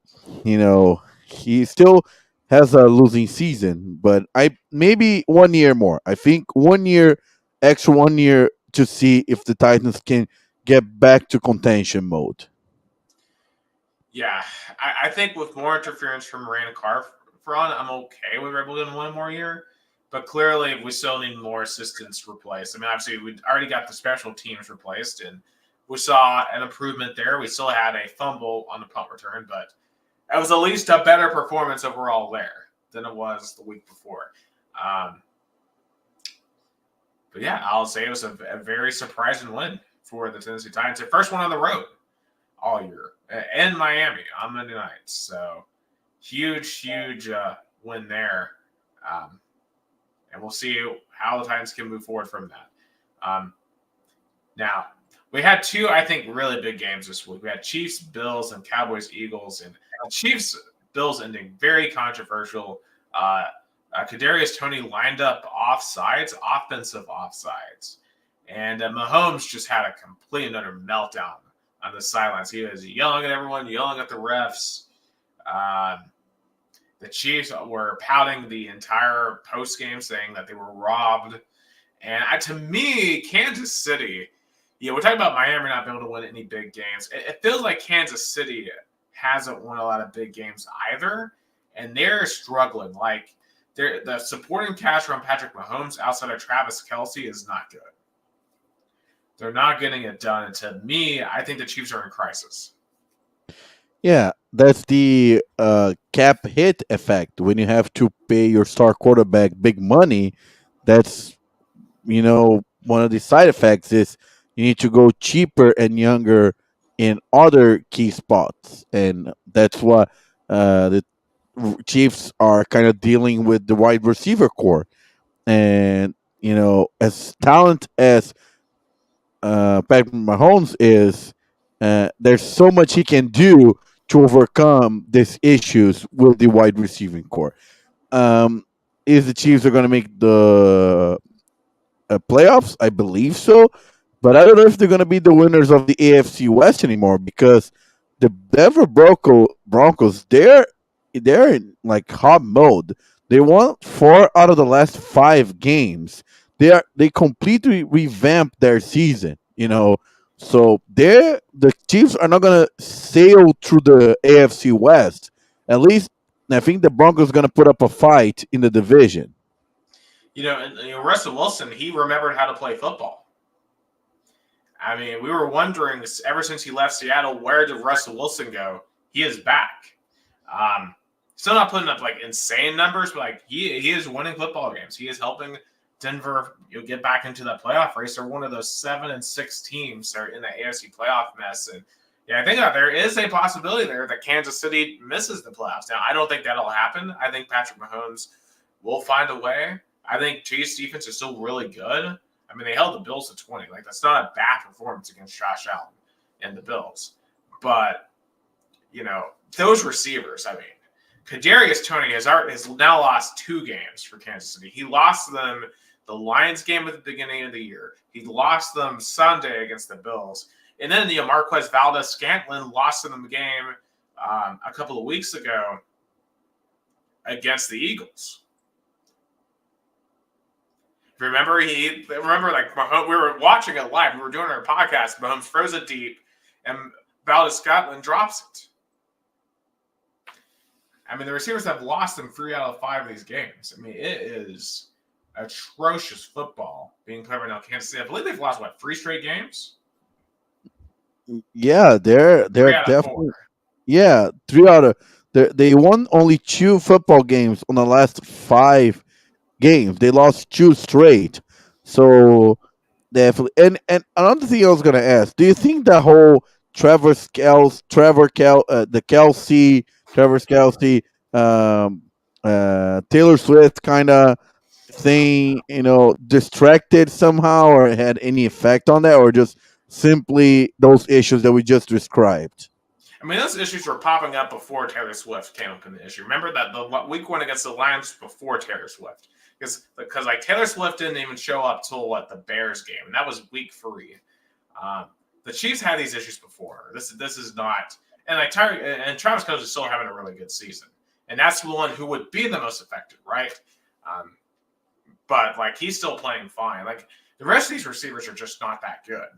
he still has a losing season. But I maybe 1 year more. I think 1 year, extra 1 year to see if the Titans can get back to contention mode. Yeah, I think with more interference from Rand Carfron, I'm okay with Rebel getting one more year. But clearly, we still need more assistants replaced. I mean, obviously, we already got the special teams replaced, and we saw an improvement there. We still had a fumble on the punt return, but it was at least a better performance overall there than it was the week before. Um, but yeah, I'll say it was a very surprising win for the Tennessee Titans. Their first one on the road all year in Miami on Monday nights. So huge win there. And we'll see how the Titans can move forward from that. Now, we had two, I think, really big games this week. We had Chiefs, Bills, and Cowboys, Eagles. And the Chiefs, Bills ending very controversial. Kadarius Toney lined up offensive offsides. And Mahomes just had a complete and utter meltdown on the sidelines. He was yelling at everyone, yelling at the refs. The Chiefs were pouting the entire post game, saying that they were robbed. And to me, Kansas City, we're talking about Miami not being able to win any big games. It feels like Kansas City hasn't won a lot of big games either, and they're struggling. Like the supporting cast around Patrick Mahomes outside of Travis Kelce is not good. They're not getting it done. And to me, I think the Chiefs are in crisis. Yeah, that's the cap hit effect. When you have to pay your star quarterback big money, that's one of the side effects is you need to go cheaper and younger in other key spots, and that's what the Chiefs are kind of dealing with the wide receiver core. And as talent as Patrick Mahomes is, there's so much he can do to overcome these issues with the wide receiving core. Is the Chiefs are going to make the playoffs? I believe so, but I don't know if they're going to be the winners of the AFC West anymore because the Denver Broncos they're in like hot mode. They won 4 out of the last 5 games. they completely revamped their season. So the Chiefs are not gonna sail through the AFC West. At least I think the Broncos gonna put up a fight in the division. And Russell Wilson, he remembered how to play football. I mean, we were wondering ever since he left Seattle, where did Russell Wilson go? He is back. Still not putting up like insane numbers, but like he is winning football games. He is helping Denver get back into that playoff race. They're one of those 7-6 teams that are in the AFC playoff mess. And I think that there is a possibility there that Kansas City misses the playoffs. Now, I don't think that'll happen. I think Patrick Mahomes will find a way. I think Chiefs defense is still really good. I mean, they held the Bills to 20. Like, that's not a bad performance against Josh Allen and the Bills. But, those receivers, I mean, Kadarius Toney has now lost 2 games for Kansas City. He lost them the Lions game at the beginning of the year. He lost them Sunday against the Bills. And then Marquez Valdes-Scantling lost them the game a couple of weeks ago against the Eagles. Remember, like Mahomes, we were watching it live. We were doing our podcast. Mahomes throws it deep, and Valdes-Scantling drops it. I mean, the receivers have lost them 3 out of 5 of these games. I mean, it is atrocious football being played right now. Kansas City, I believe they've lost 3 straight games. Yeah, they're definitely. Yeah, 3 out of they won only 2 football games on the last 5 games. They lost 2 straight. So definitely. And another thing I was gonna ask: do you think the whole Travis Kelsey, Taylor Swift kind of thing, distracted somehow, or had any effect on that, or just simply those issues that we just described? I mean, those issues were popping up before Taylor Swift came up in the issue. Remember that the week 1 against the Lions before Taylor Swift, because like Taylor Swift didn't even show up till the Bears game, and that was week 3. The Chiefs had these issues before. This is not, and like Travis Kelce is still having a really good season, and that's the one who would be the most affected, right? But like he's still playing fine. Like the rest of these receivers are just not that good.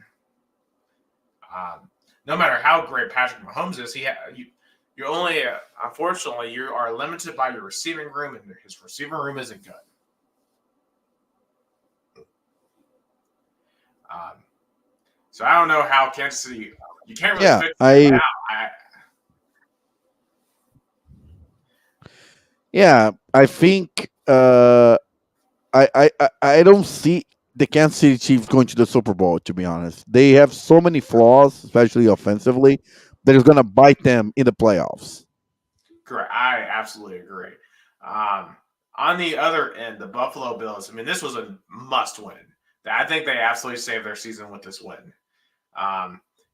No matter how great Patrick Mahomes is, you only unfortunately you are limited by your receiving room, and his receiving room isn't good. So I don't know how Kansas City. You can't really fix it now. I think I don't see the Kansas City Chiefs going to the Super Bowl. To be honest, they have so many flaws, especially offensively, that is going to bite them in the playoffs. Correct. I absolutely agree. On the other end, the Buffalo Bills. I mean, this was a must-win. I think they absolutely saved their season with this win.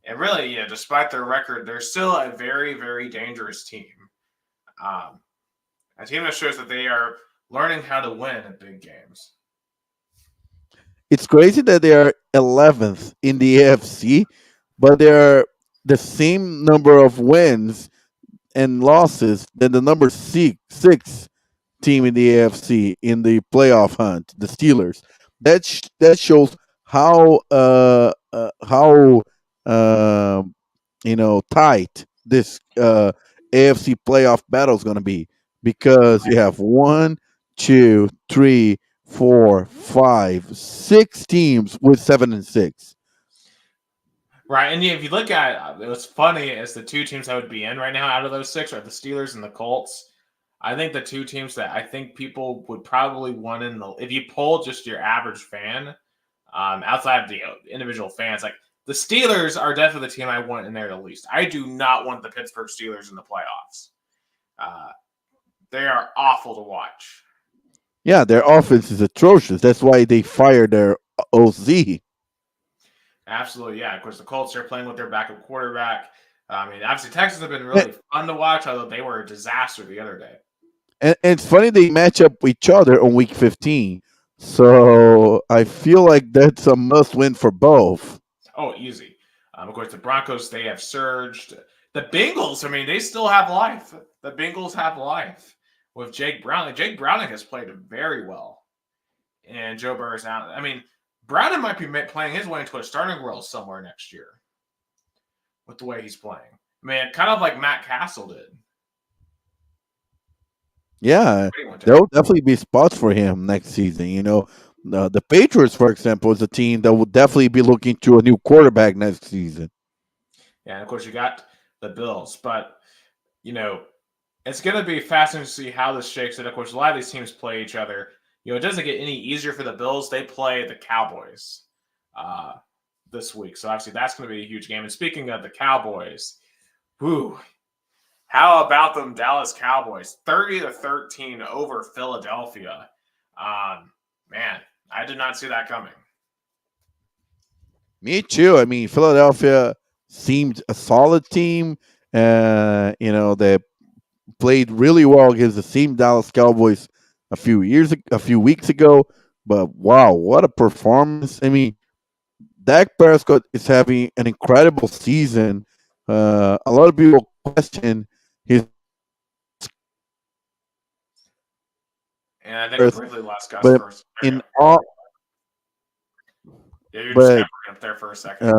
And really, despite their record, they're still a very, very dangerous team. A team that shows that they are learning how to win at big games. It's crazy that they are 11th in the AFC, but they're the same number of wins and losses than the number six team in the AFC in the playoff hunt, the Steelers. That shows how tight this AFC playoff battle is going to be, because you have 1, 2, 3, 4, 5, 6 teams with 7-6. Right, and if you look at it, what's funny is the 2 teams that would be in right now out of those 6 are the Steelers and the Colts. I think the 2 teams that I think people would probably want in if you poll just your average fan, outside of the individual fans, like the Steelers are definitely the team I want in there the least. I do not want the Pittsburgh Steelers in the playoffs. They are awful to watch. Yeah, their offense is atrocious. That's why they fired their OZ. Absolutely, yeah. Of course, the Colts are playing with their backup quarterback. I mean, obviously, Texans have been really fun to watch, although they were a disaster the other day. And it's funny they match up with each other on week 15. So I feel like that's a must-win for both. Oh, easy. Of course, the Broncos, they have surged. The Bengals, I mean, they still have life. The Bengals have life with Jake Browning. Jake Browning has played very well. and Joe Burrow's out. I mean, Browning might be playing his way into a starting role somewhere next year with the way he's playing. I mean, kind of like Matt Castle did. Yeah, there will definitely be spots for him next season. The Patriots, for example, is a team that will definitely be looking to a new quarterback next season. Yeah, and of course you got the Bills, but it's going to be fascinating to see how this shakes out. Of course, a lot of these teams play each other. It doesn't get any easier for the Bills. They play the Cowboys this week, so obviously that's going to be a huge game. And speaking of the Cowboys, how about them Dallas Cowboys? 30-13 over Philadelphia. Man, I did not see that coming. Me too. I mean, Philadelphia seemed a solid team. They played really well against the same Dallas Cowboys a few weeks ago. But wow, what a performance! I mean, Dak Prescott is having an incredible season. A lot of people question his, and I think we briefly lost Gus but first. in all, yeah, you're just up there for a second.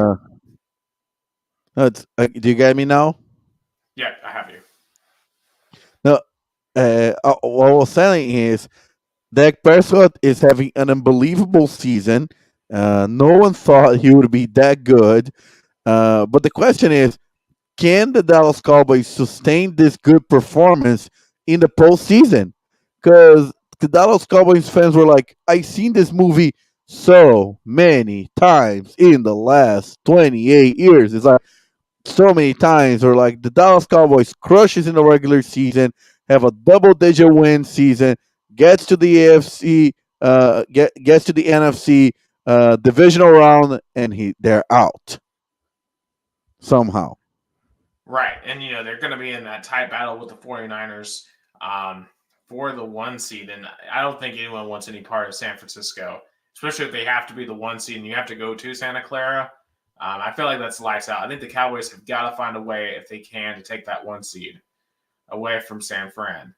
Do you get me now? Yeah, I have you. No, what I was saying is Dak Prescott is having an unbelievable season. No one thought he would be that good. But the question is, can the Dallas Cowboys sustain this good performance in the postseason? Because the Dallas Cowboys fans were like, I've seen this movie so many times in the last 28 years. It's like so many times where like the Dallas Cowboys crushes in the regular season, have a double-digit win season, gets to the AFC, gets to the NFC divisional round, and they're out somehow. Right. And, they're going to be in that tight battle with the 49ers for the 1 seed. And I don't think anyone wants any part of San Francisco, especially if they have to be the 1 seed and you have to go to Santa Clara. I feel like that's lights out. I think the Cowboys have got to find a way, if they can, to take that 1 seed away from San Fran.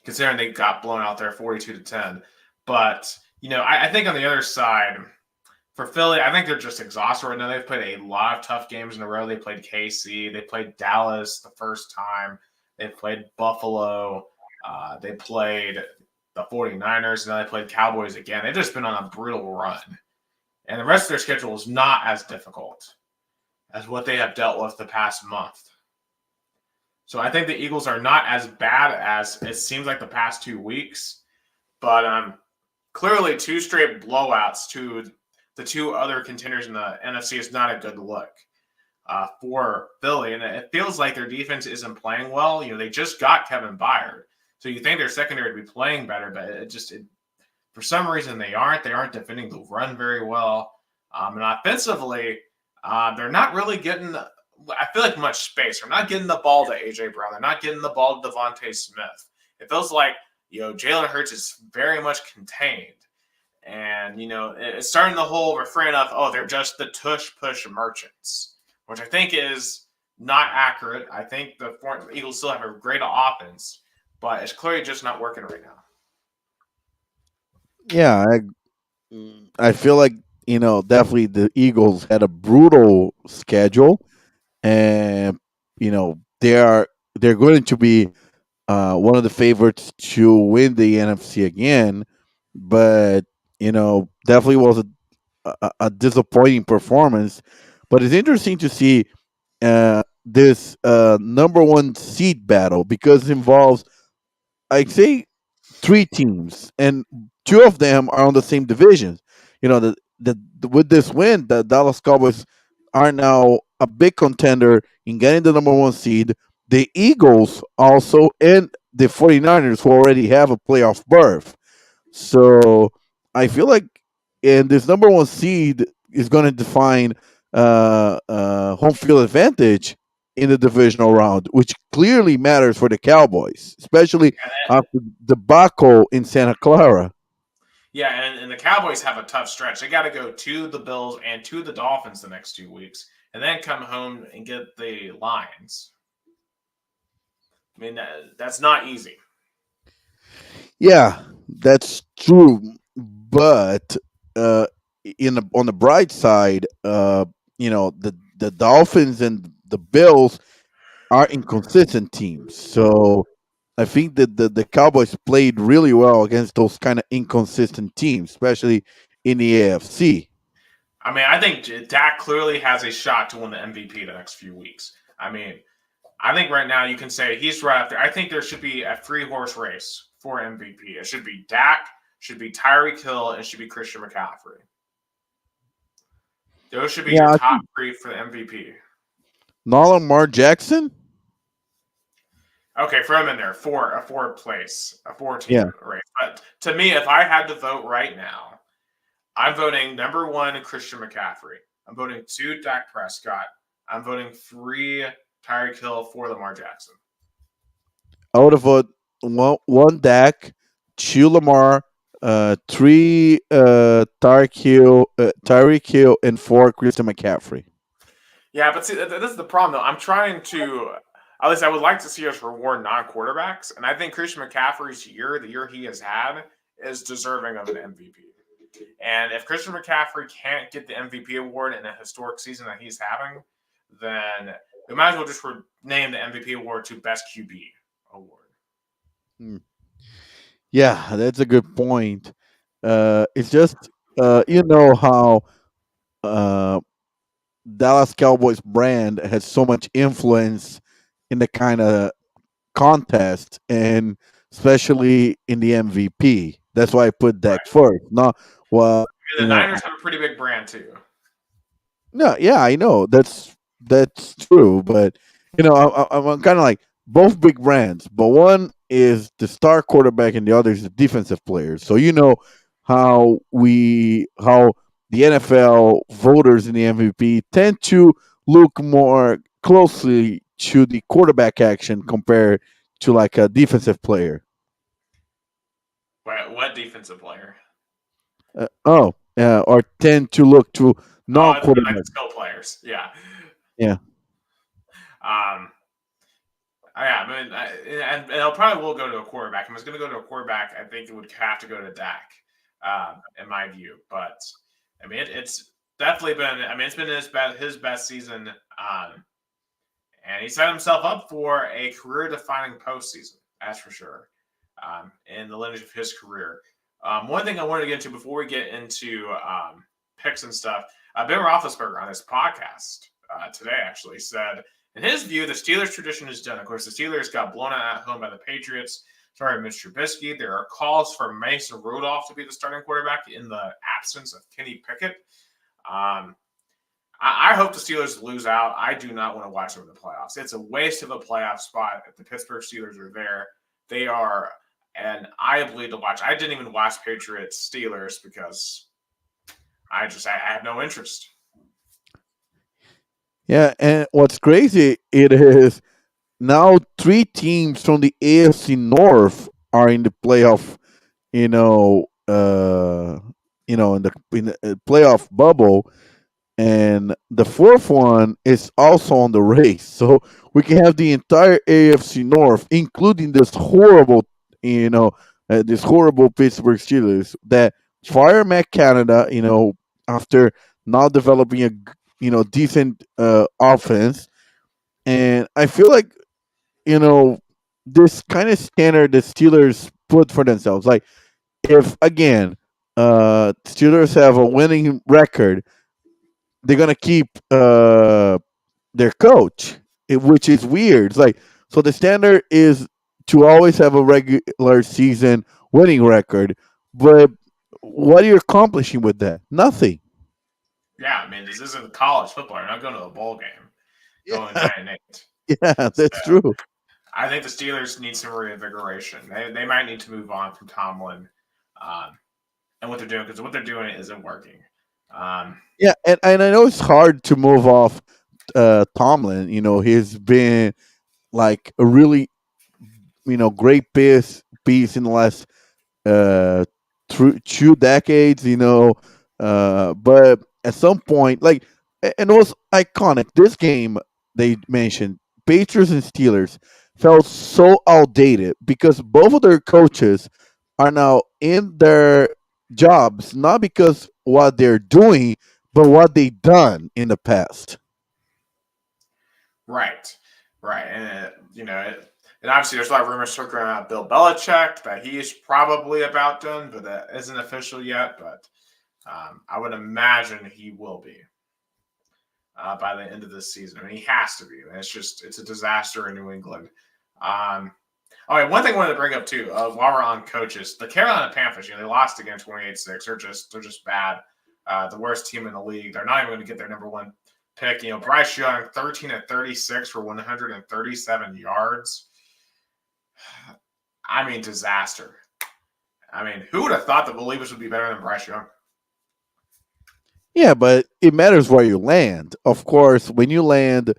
Considering they got blown out there 42-10. But, I think on the other side – for Philly, I think they're just exhausted right now. They've played a lot of tough games in a row. They played KC. They played Dallas the first time. They played Buffalo. They played the 49ers. And then they played Cowboys again. They've just been on a brutal run. And the rest of their schedule is not as difficult as what they have dealt with the past month. So I think the Eagles are not as bad as it seems like the past 2 weeks. But clearly 2 straight blowouts to the 2 other contenders in the NFC is not a good look for Philly. And it feels like their defense isn't playing well. They just got Kevin Byard. So you think their secondary would be playing better, but for some reason they aren't. They aren't defending the run very well. And offensively, they're not really getting, I feel like, much space. They're not getting the ball to A.J. Brown. They're not getting the ball to Devontae Smith. It feels like, Jalen Hurts is very much contained. And, it's starting the whole refrain of, they're just the tush-push merchants, which I think is not accurate. I think the Eagles still have a great offense, but it's clearly just not working right now. Yeah, I feel like, definitely the Eagles had a brutal schedule, and, they're going to be one of the favorites to win the NFC again, but definitely was a disappointing performance. But it's interesting to see this number 1 seed battle because it involves, I'd say, 3 teams, and 2 of them are on the same divisions. With this win, the Dallas Cowboys are now a big contender in getting the number 1 seed. The Eagles also, and the 49ers, who already have a playoff berth. So I feel like, and this number 1 seed is going to define home field advantage in the divisional round, which clearly matters for the Cowboys, especially after the debacle in Santa Clara. Yeah, and the Cowboys have a tough stretch. They got to go to the Bills and to the Dolphins the next 2 weeks, and then come home and get the Lions. I mean, that's not easy. Yeah, That's true, but uh, on the bright side, the Dolphins and the Bills are inconsistent teams. So I think that the Cowboys played really well against those kind of inconsistent teams, especially in the AFC. I mean, I think Dak clearly has a shot to win the MVP the next few weeks. I mean, I think right now you can say he's right up there. I think there should be a three-horse race for MVP. It should be Dak, should be Tyreek Hill, and should be Christian McCaffrey. Those should be Yeah, your I top think three for the MVP. not Lamar Jackson. Okay, throw him in there. A four-team Yeah. race. But to me, if I had to vote right now, I'm voting number one, Christian McCaffrey. I'm voting two, Dak Prescott. I'm voting three, Tyreek Hill, four, Lamar Jackson. I would have voted one Dak, two Lamar, three Tyreek Hill, and four Christian McCaffrey. Yeah, but see, this is the problem, though. I'm trying to, at least I would like to see us reward non-quarterbacks, and I think Christian McCaffrey's year, the year he has had, is deserving of an MVP. And if Christian McCaffrey can't get the MVP award in a historic season that he's having, then we might as well just name the MVP award to Best QB award. Yeah, that's a good point. It's just you know how uh, Dallas Cowboys brand has so much influence in the kind of contest, and especially in the MVP. That's why I put Right. Dak first. Not well, The you know. Niners have a pretty big brand too. No, yeah, I know that's true, but I'm kind of like both big brands, but one is the star quarterback and the other is the defensive players. So how the NFL voters in the MVP tend to look more closely to the quarterback action compared to like a defensive player. What defensive player? Or tend to look to Oh, I mean like non-quarterback. the skill players. Yeah. Yeah. Um, yeah, I mean, and it probably will go to a quarterback. If it's going to go to a quarterback, I think it would have to go to Dak, in my view. But I mean, it's definitely been. I mean, it's been his best season, and he set himself up for a career-defining postseason. That's for sure. In the lineage of his career. One thing I wanted to get into before we get into picks and stuff, Ben Roethlisberger on his podcast today actually said, in his view, the Steelers tradition is done. Of course, the Steelers got blown out at home by the Patriots. Sorry, Mitch Trubisky. There are calls for Mason Rudolph to be the starting quarterback in the absence of Kenny Pickett. I hope the Steelers lose out. I do not want to watch them in the playoffs. It's a waste of a playoff spot if the Pittsburgh Steelers are there. They are an eye bleed to watch. I didn't even watch Patriots Steelers because I have no interest. Yeah, and what's crazy it is now three teams from the AFC North are in the playoff. In the playoff bubble, and the fourth one is also on the race. So we can have the entire AFC North, including this horrible Pittsburgh Steelers that fire Matt Canada. After not developing a decent offense, and I feel like you know this kind of standard the Steelers put for themselves. Like if again, Steelers have a winning record, they're gonna keep their coach, which is weird. It's like so the standard is to always have a regular season winning record, but what are you accomplishing with that? Nothing. Yeah, I mean, this isn't college football. You're not going to a bowl game. Going Yeah, 9-8. yeah, So that's true. I think the Steelers need some reinvigoration. They might need to move on from Tomlin and what they're doing because what they're doing isn't working. Um, Yeah, and I know it's hard to move off Tomlin. He's been like a really great piece in the last uh, 2 decades. But at some point, like, and it was iconic. This game they mentioned, Patriots and Steelers, felt so outdated because both of their coaches are now in their jobs not because what they're doing, but what they done in the past. Right, right, and and obviously there's a lot of rumors circling around Bill Belichick that he's probably about done, but that isn't official yet. But I would imagine he will be by the end of this season. I mean, he has to be. It's a disaster in New England. Um, all right, one thing I wanted to bring up too, while we're on coaches, the Carolina Panthers, they lost again 28-6. They're just bad. The worst team in the league. They're not even going to get their number one pick. Bryce Young, 13 of 36 for 137 yards. I mean, disaster. I mean, who would have thought the Believers would be better than Bryce Young? Yeah, but it matters where you land. Of course, when you land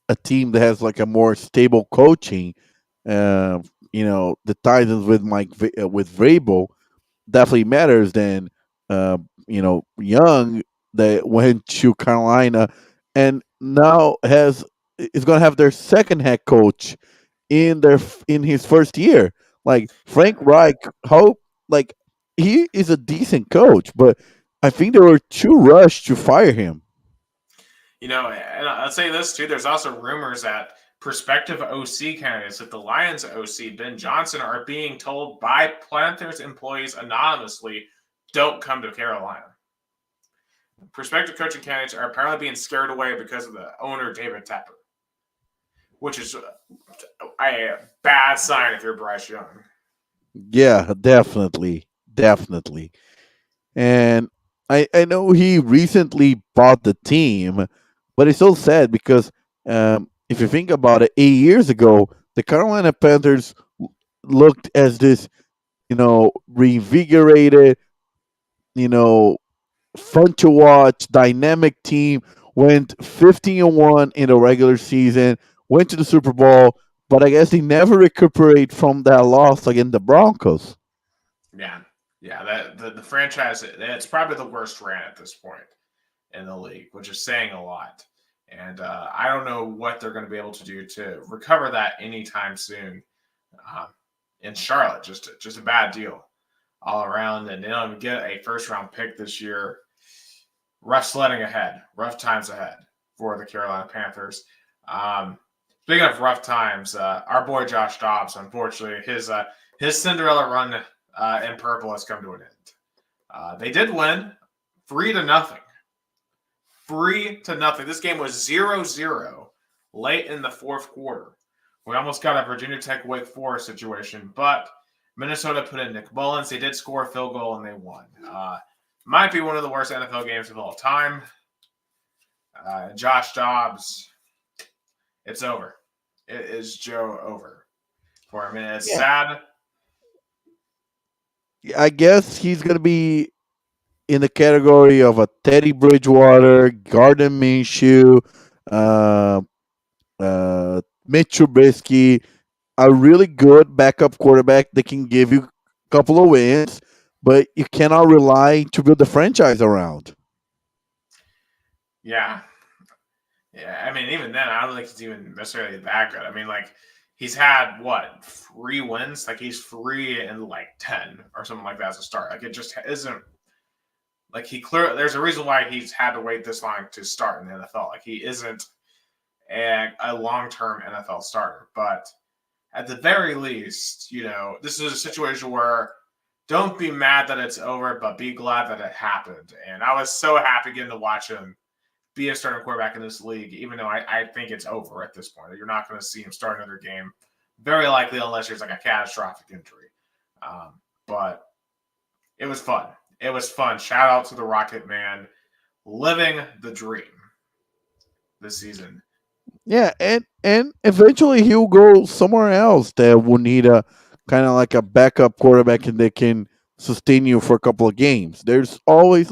a team that has like a more stable coaching, uh, the Titans with with Vrabel definitely matters than Young that went to Carolina and now is going to have their second head coach in his first year. Like Frank Reich, how like he is a decent coach, but I think they were too rushed to fire him. And I'll say this too. There's also rumors that prospective OC candidates, like the Lions OC Ben Johnson, are being told by Panthers employees anonymously, "Don't come to Carolina." Prospective coaching candidates are apparently being scared away because of the owner David Tepper, which is a bad sign if you're Bryce Young. Yeah, definitely, definitely. And I know he recently bought the team, but it's so sad because if you think about it, 8 years ago, the Carolina Panthers looked as this, reinvigorated, you know, fun to watch, dynamic team. Went 15-1 in the regular season, went to the Super Bowl, but I guess they never recuperate from that loss against the Broncos. Yeah, yeah. That the franchise, it's probably the worst ran at this point in the league, which is saying a lot. And I don't know what they're going to be able to do to recover that anytime soon. Uh, in Charlotte, just a bad deal all around, and they don't even get a first round pick this year. Rough sledding ahead, rough times ahead for the Carolina Panthers. Speaking of rough times, our boy Josh Dobbs, unfortunately, his Cinderella run in purple has come to an end. They did win 3-0. 3-0. This game was 0-0 late in the fourth quarter. We almost got a Virginia Tech Wake Forest situation, but Minnesota put in Nick Mullins. They did score a field goal and they won. Might be one of the worst NFL games of all time. Josh Dobbs, it's over. It is Joe over for him. And it's sad. I guess he's gonna be in the category of a Teddy Bridgewater, Gardner Minshew, uh, Mitch Trubisky, a really good backup quarterback that can give you a couple of wins, but you cannot rely to build the franchise around. Yeah. Yeah. I mean, even then, I don't think he's even necessarily that good. I mean, like, he's had, what, 3 wins? Like, he's 3 and, 10 or something like that as a start. Like, it just isn't. Like, there's a reason why he's had to wait this long to start in the NFL. Like, he isn't a long-term NFL starter. But at the very least, this is a situation where don't be mad that it's over, but be glad that it happened. And I was so happy getting to watch him be a starting quarterback in this league, even though I think it's over at this point. You're not going to see him start another game, very likely, unless there's like a catastrophic injury. But it was fun. It was fun. Shout out to the Rocket Man, living the dream this season. Yeah, and eventually he'll go somewhere else that will need a kind of like a backup quarterback and they can sustain you for a couple of games. There's always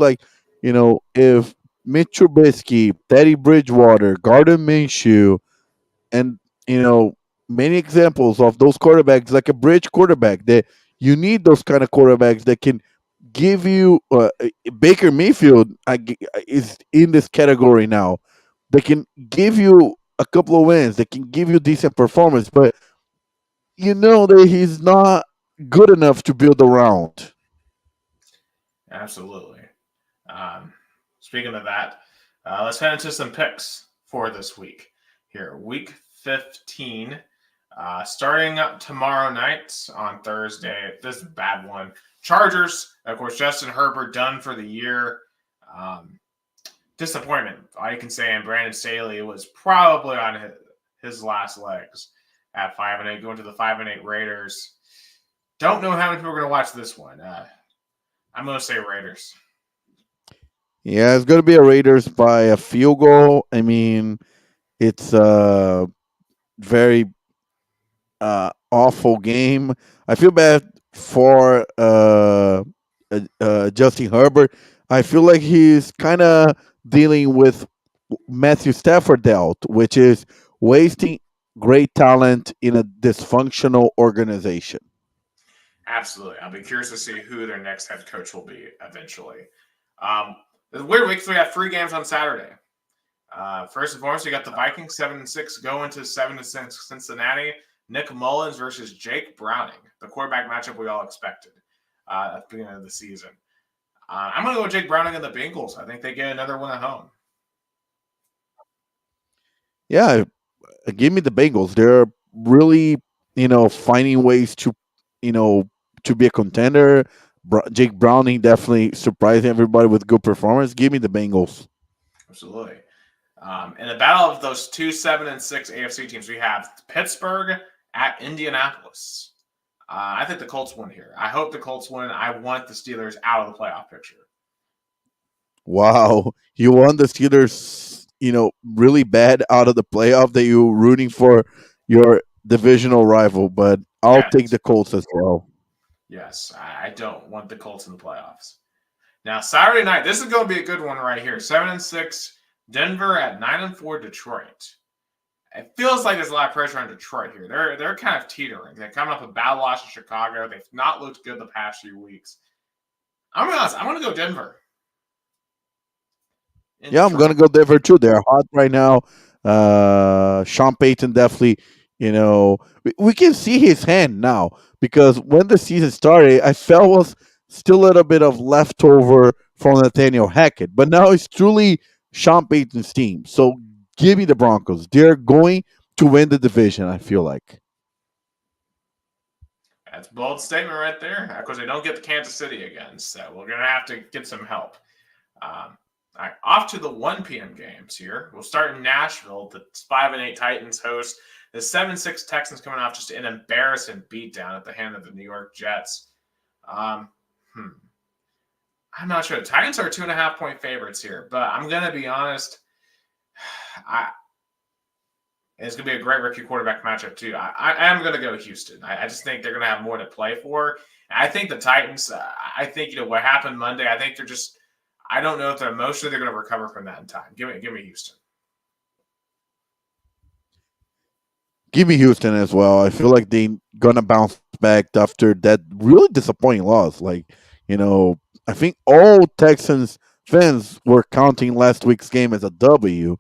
if Mitch Trubisky, Teddy Bridgewater, Gardner Minshew, and many examples of those quarterbacks like a bridge quarterback that you need those kind of quarterbacks that can give you Baker Mayfield is in this category now. They can give you a couple of wins. They can give you decent performance, but you know that he's not good enough to build around. Absolutely. Um, Speaking of that, let's head into some picks for this week. Here, week 15, starting up tomorrow night on Thursday. This is a bad one. Chargers, of course, Justin Herbert done for the year. Um, Disappointment, all you can say. And Brandon Staley was probably on his last legs at 5-8, going to the 5-8 Raiders. Don't know how many people are going to watch this one. I'm going to say Raiders. Yeah, it's going to be a Raiders by a field goal. I mean, it's a very awful game. I feel bad for Justin Herbert. I feel like he's kind of dealing with Matthew Stafford dealt, which is wasting great talent in a dysfunctional organization. Absolutely. I'll be curious to see who their next head coach will be eventually. The weird week, so we have 3 games on Saturday. First and foremost, we got the Vikings 7-6 going to 7-6 Cincinnati. Nick Mullins versus Jake Browning, the quarterback matchup we all expected at the beginning of the season. I'm going to go with Jake Browning and the Bengals. I think they get another one at home. Yeah, give me the Bengals. They're really, finding ways to, you know, to be a contender. Jake Browning definitely surprising everybody with good performance. Give me the Bengals. Absolutely. In the battle of those 2 7-6 AFC teams, we have Pittsburgh at Indianapolis. I think the Colts win here. I hope the Colts win. I want the Steelers out of the playoff picture. Wow, you won the Steelers, really bad out of the playoff that you were rooting for your divisional rival, but I'll Yes. take the Colts as well. Yes, I don't want the Colts in the playoffs. Now, Saturday night, this is going to be a good one right here. 7-6 Denver at 9-4 Detroit. It feels like there's a lot of pressure on Detroit here. They're kind of teetering. They're coming up a bad loss in Chicago. They've not looked good the past few weeks. I'm going to be honest. I'm going to go Denver. Yeah, I'm gonna go Denver too. They're hot right now. Sean Payton definitely, we can see his hand now because when the season started, I felt was still a little bit of leftover from Nathaniel Hackett, but now it's truly Sean Payton's team. So give me the Broncos. They're going to win the division. I feel like. That's a bold statement right there. Of course, they don't get to Kansas City again, so we're going to have to get some help. All right, off to the 1 p.m. games here. We'll start in Nashville. The 5-8 Titans host the 7-6 Texans, coming off just an embarrassing beatdown at the hand of the New York Jets. I'm not sure. The Titans are 2.5-point favorites here, but I'm going to be honest. It's going to be a great rookie quarterback matchup, too. I am going to go Houston. I just think they're going to have more to play for. I think the Titans, I think, what happened Monday, I think they're just – I don't know if they're emotionally they're going to recover from that in time. Give me Houston. Give me Houston as well. I feel like they're gonna bounce back after that really disappointing loss. I think all Texans fans were counting last week's game as a W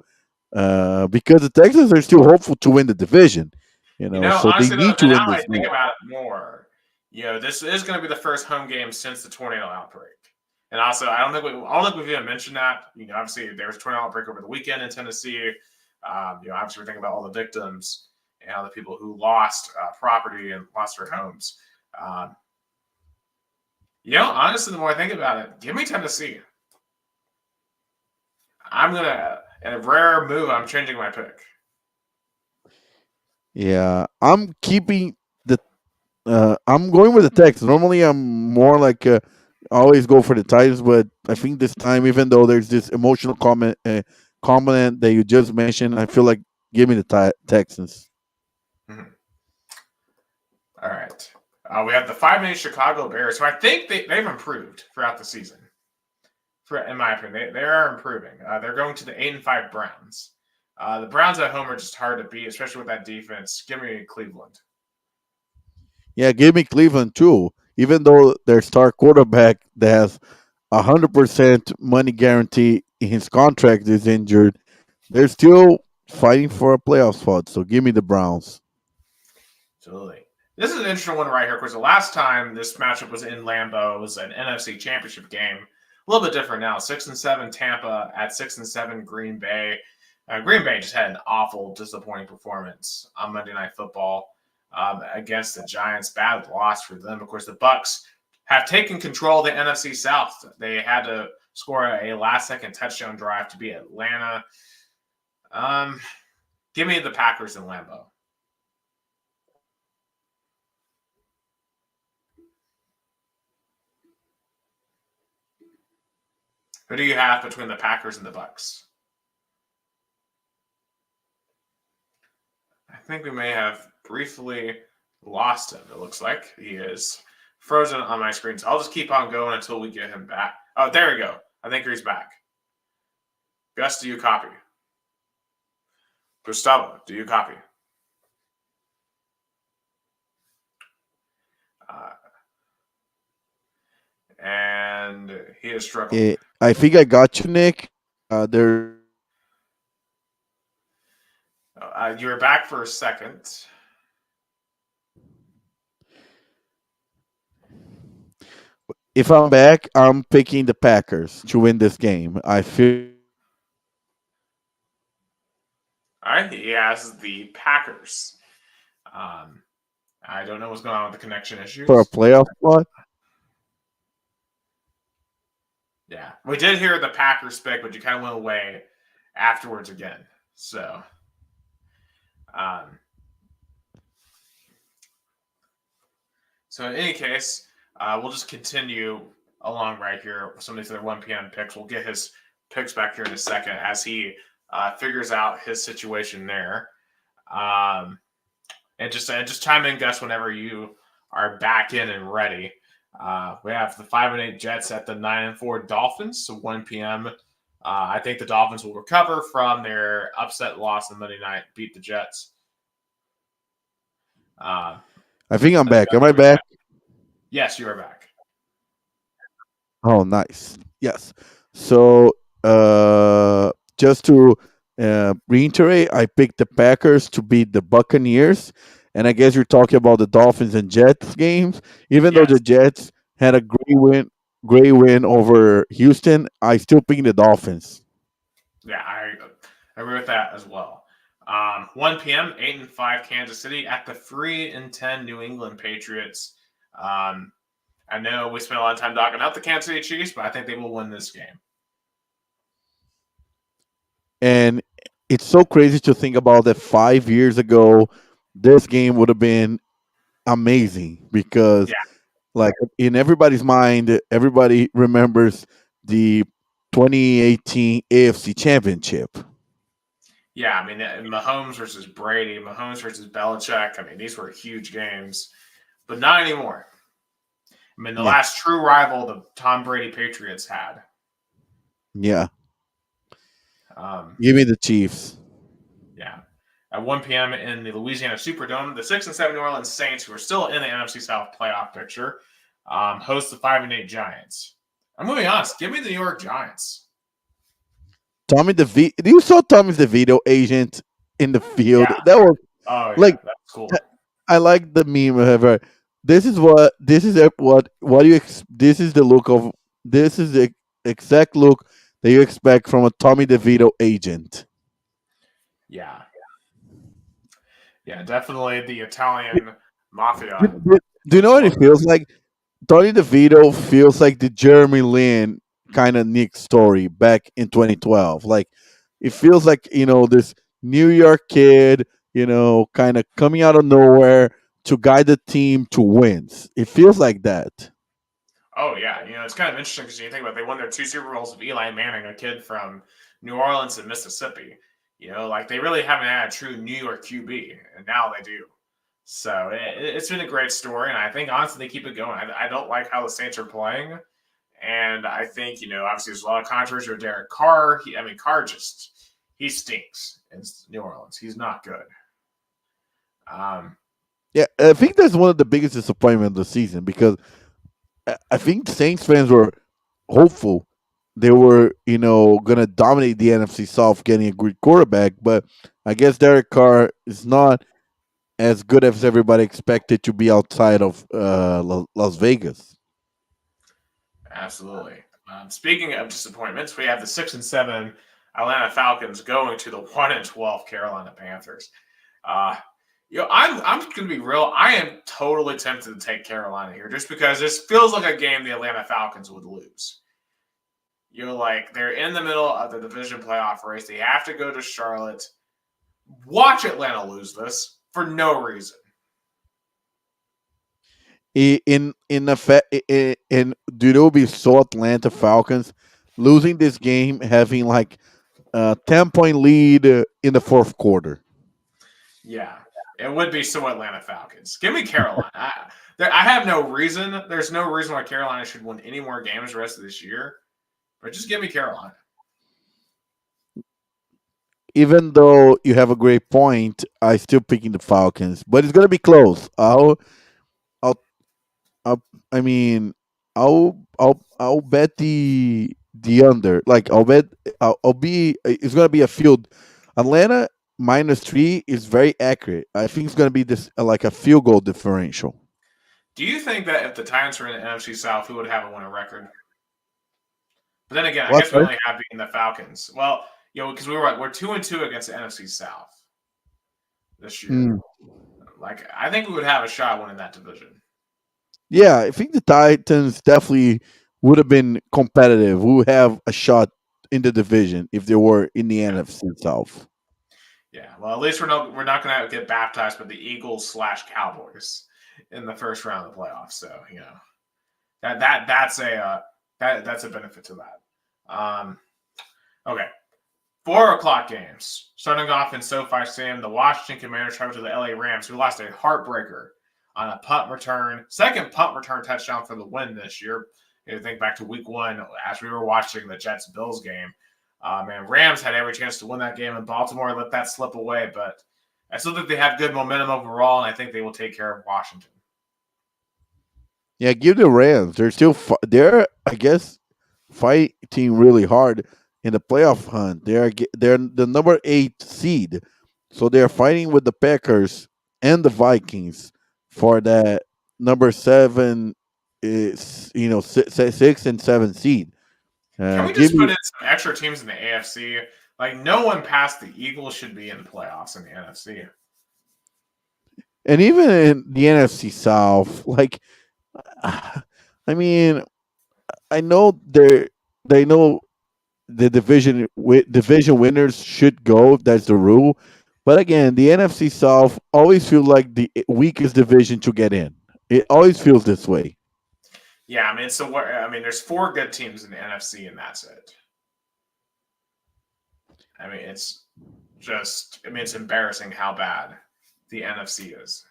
because the Texans are still hopeful to win the division. So Honestly, they need to win now I this think game. about it more. This is going to be the first home game since the tornado outbreak. And also, I don't think we've even mentioned that. Obviously, there was a tornado outbreak over the weekend in Tennessee. Obviously, we're thinking about all the victims and all the people who lost property and lost their homes. Honestly, the more I think about it, give me Tennessee. I'm going to, in a rare move, I'm changing my pick. Yeah, I'm keeping the. I'm going with the Texans. Normally, I'm more like always go for the Titans, but I think this time, even though there's this emotional comment that you just mentioned, I feel like give me the Texans. Mm-hmm. All right. We have the 5-8 Chicago Bears, who I think they've improved throughout the season. In my opinion, they are improving. They're going to the 8-5 Browns. The Browns at home are just hard to beat, especially with that defense. Give me Cleveland. Yeah, give me Cleveland too. Even though their star quarterback that has 100% money guarantee in his contract is injured, they're still fighting for a playoff spot. So give me the Browns. Absolutely. This is an interesting one right here because the last time this matchup was in Lambeau, it was an NFC Championship game. A little bit different now. 6-7 Tampa at 6-7 Green Bay. Green Bay just had an awful, disappointing performance on Monday Night Football against the Giants. Bad loss for them. Of course, the Bucs have taken control of the NFC South. They had to score a last-second touchdown drive to beat Atlanta. Give me the Packers in Lambeau. Who do you have between the Packers and the Bucs? I think we may have briefly lost him. It looks like he is frozen on my screen. So I'll just keep on going until we get him back. Oh, there we go. I think he's back. Gus, do you copy? Gustavo, do you copy? And he is struggling. I think I got you, Nick. There. You were back for a second. If I'm back, I'm picking the Packers to win this game. I feel. All right, he has the Packers. I don't know what's going on with the connection issues. For a playoff spot? Yeah, we did hear the Packers pick, but you kind of went away afterwards again. So, in any case, we'll just continue along right here with some of these other 1 p.m. picks. We'll get his picks back here in a second as he figures out his situation there. And just chime in, Gus, whenever you are back in and ready. We have the 5-8 Jets at the 9-4 Dolphins. So 1 p.m. I think the Dolphins will recover from their upset loss on Monday night, beat the Jets. I think I'm back. Am I back? Yes, you are back. Oh, nice. Yes. So just to reiterate, I picked the Packers to beat the Buccaneers. And I guess you're talking about the Dolphins and Jets games. Even though the Jets had a great win over Houston, I still pick the Dolphins. Yeah, I agree with that as well. 1 p.m., 8-5 Kansas City at the 3-10 New England Patriots. I know we spent a lot of time talking about the Kansas City Chiefs, but I think they will win this game. And it's so crazy to think about that 5 years ago, this game would have been amazing because, like, in everybody's mind, everybody remembers the 2018 AFC Championship. Yeah, I mean, Mahomes versus Brady, Mahomes versus Belichick. I mean, these were huge games, but not anymore. I mean, the last true rival the Tom Brady Patriots had. Yeah. Give me the Chiefs. Yeah. At 1 p.m. in the Louisiana Superdome, the 6-7 New Orleans Saints, who are still in the NFC South playoff picture, host the 5-8 Giants. I'm moving on. Give me the New York Giants. Tommy DeVito. You saw Tommy DeVito agent in the field. Yeah. That was that's cool. I like the meme. However, this is the look of this is the exact look that you expect from a Tommy DeVito agent. Yeah. Yeah, definitely the Italian mafia. Do you know what it feels like? Tony DeVito feels like the Jeremy Lin kind of Nick story back in 2012. Like, it feels like, this New York kid, kind of coming out of nowhere to guide the team to wins. It feels like that. Oh, yeah. It's kind of interesting because you think about it, they won their 2 Super Bowls with Eli Manning, a kid from New Orleans and Mississippi. They really haven't had a true New York QB, and now they do. So it's been a great story, and I think, honestly, they keep it going. I don't like how the Saints are playing, and I think, obviously there's a lot of controversy with Derek Carr. Carr he stinks in New Orleans. He's not good. Yeah, I think that's one of the biggest disappointments of the season because I think Saints fans were hopeful they were, going to dominate the NFC South getting a great quarterback, but I guess Derek Carr is not as good as everybody expected to be outside of Las Vegas. Absolutely. Speaking of disappointments, we have the 6-7 Atlanta Falcons going to the 1-12 Carolina Panthers. I'm going to be real. I am totally tempted to take Carolina here, just because this feels like a game the Atlanta Falcons would lose. They're in the middle of the division playoff race. They have to go to Charlotte. Watch Atlanta lose this for no reason. In effect, dude, it will be so Atlanta Falcons losing this game, having like a 10-point lead in the fourth quarter. Yeah, it would be so Atlanta Falcons. Give me Carolina. I have no reason. There's no reason why Carolina should win any more games the rest of this year. But just give me Carolina. Even though you have a great point, I still picking the Falcons, but it's gonna be close. I'll I mean, I'll bet the under. Like I'll be. It's gonna be a field. Atlanta -3 is very accurate. I think it's gonna be this like a field goal differential. Do you think that if the Titans were in the NFC South, who would have a winning record? But then again, I What? guess we only have beaten the Falcons. Well, because we're 2-2 against the NFC South this year. Mm. I think we would have a shot winning that division. Yeah, I think the Titans definitely would have been competitive. Who have a shot in the division if they were in the NFC South. Yeah, well, at least we're not going to get baptized by the Eagles/Cowboys in the first round of the playoffs. So that's a benefit to that. Okay, 4:00 games starting off in SoFi Stadium. The Washington Commanders travel to the LA Rams, who lost a heartbreaker on a punt return, second punt return touchdown for the win this year. You think back to week 1 as we were watching the Jets-Bills game. Rams had every chance to win that game, and Baltimore let that slip away. But I still think they have good momentum overall, and I think they will take care of Washington. Yeah, give the Rams. They're still they're I guess fighting really hard in the playoff hunt. They're the number 8 seed, so they're fighting with the Packers and the Vikings for that number 7 is 6 and 7 seed. Can we just put in some extra teams in the AFC? No one past the Eagles should be in the playoffs in the NFC. And even in the NFC South, I mean, I know they know the division winners should go. That's the rule. But again, the NFC South always feels like the weakest division to get in. It always feels this way. Yeah, there's 4 good teams in the NFC, and that's it. It's embarrassing how bad the NFC is.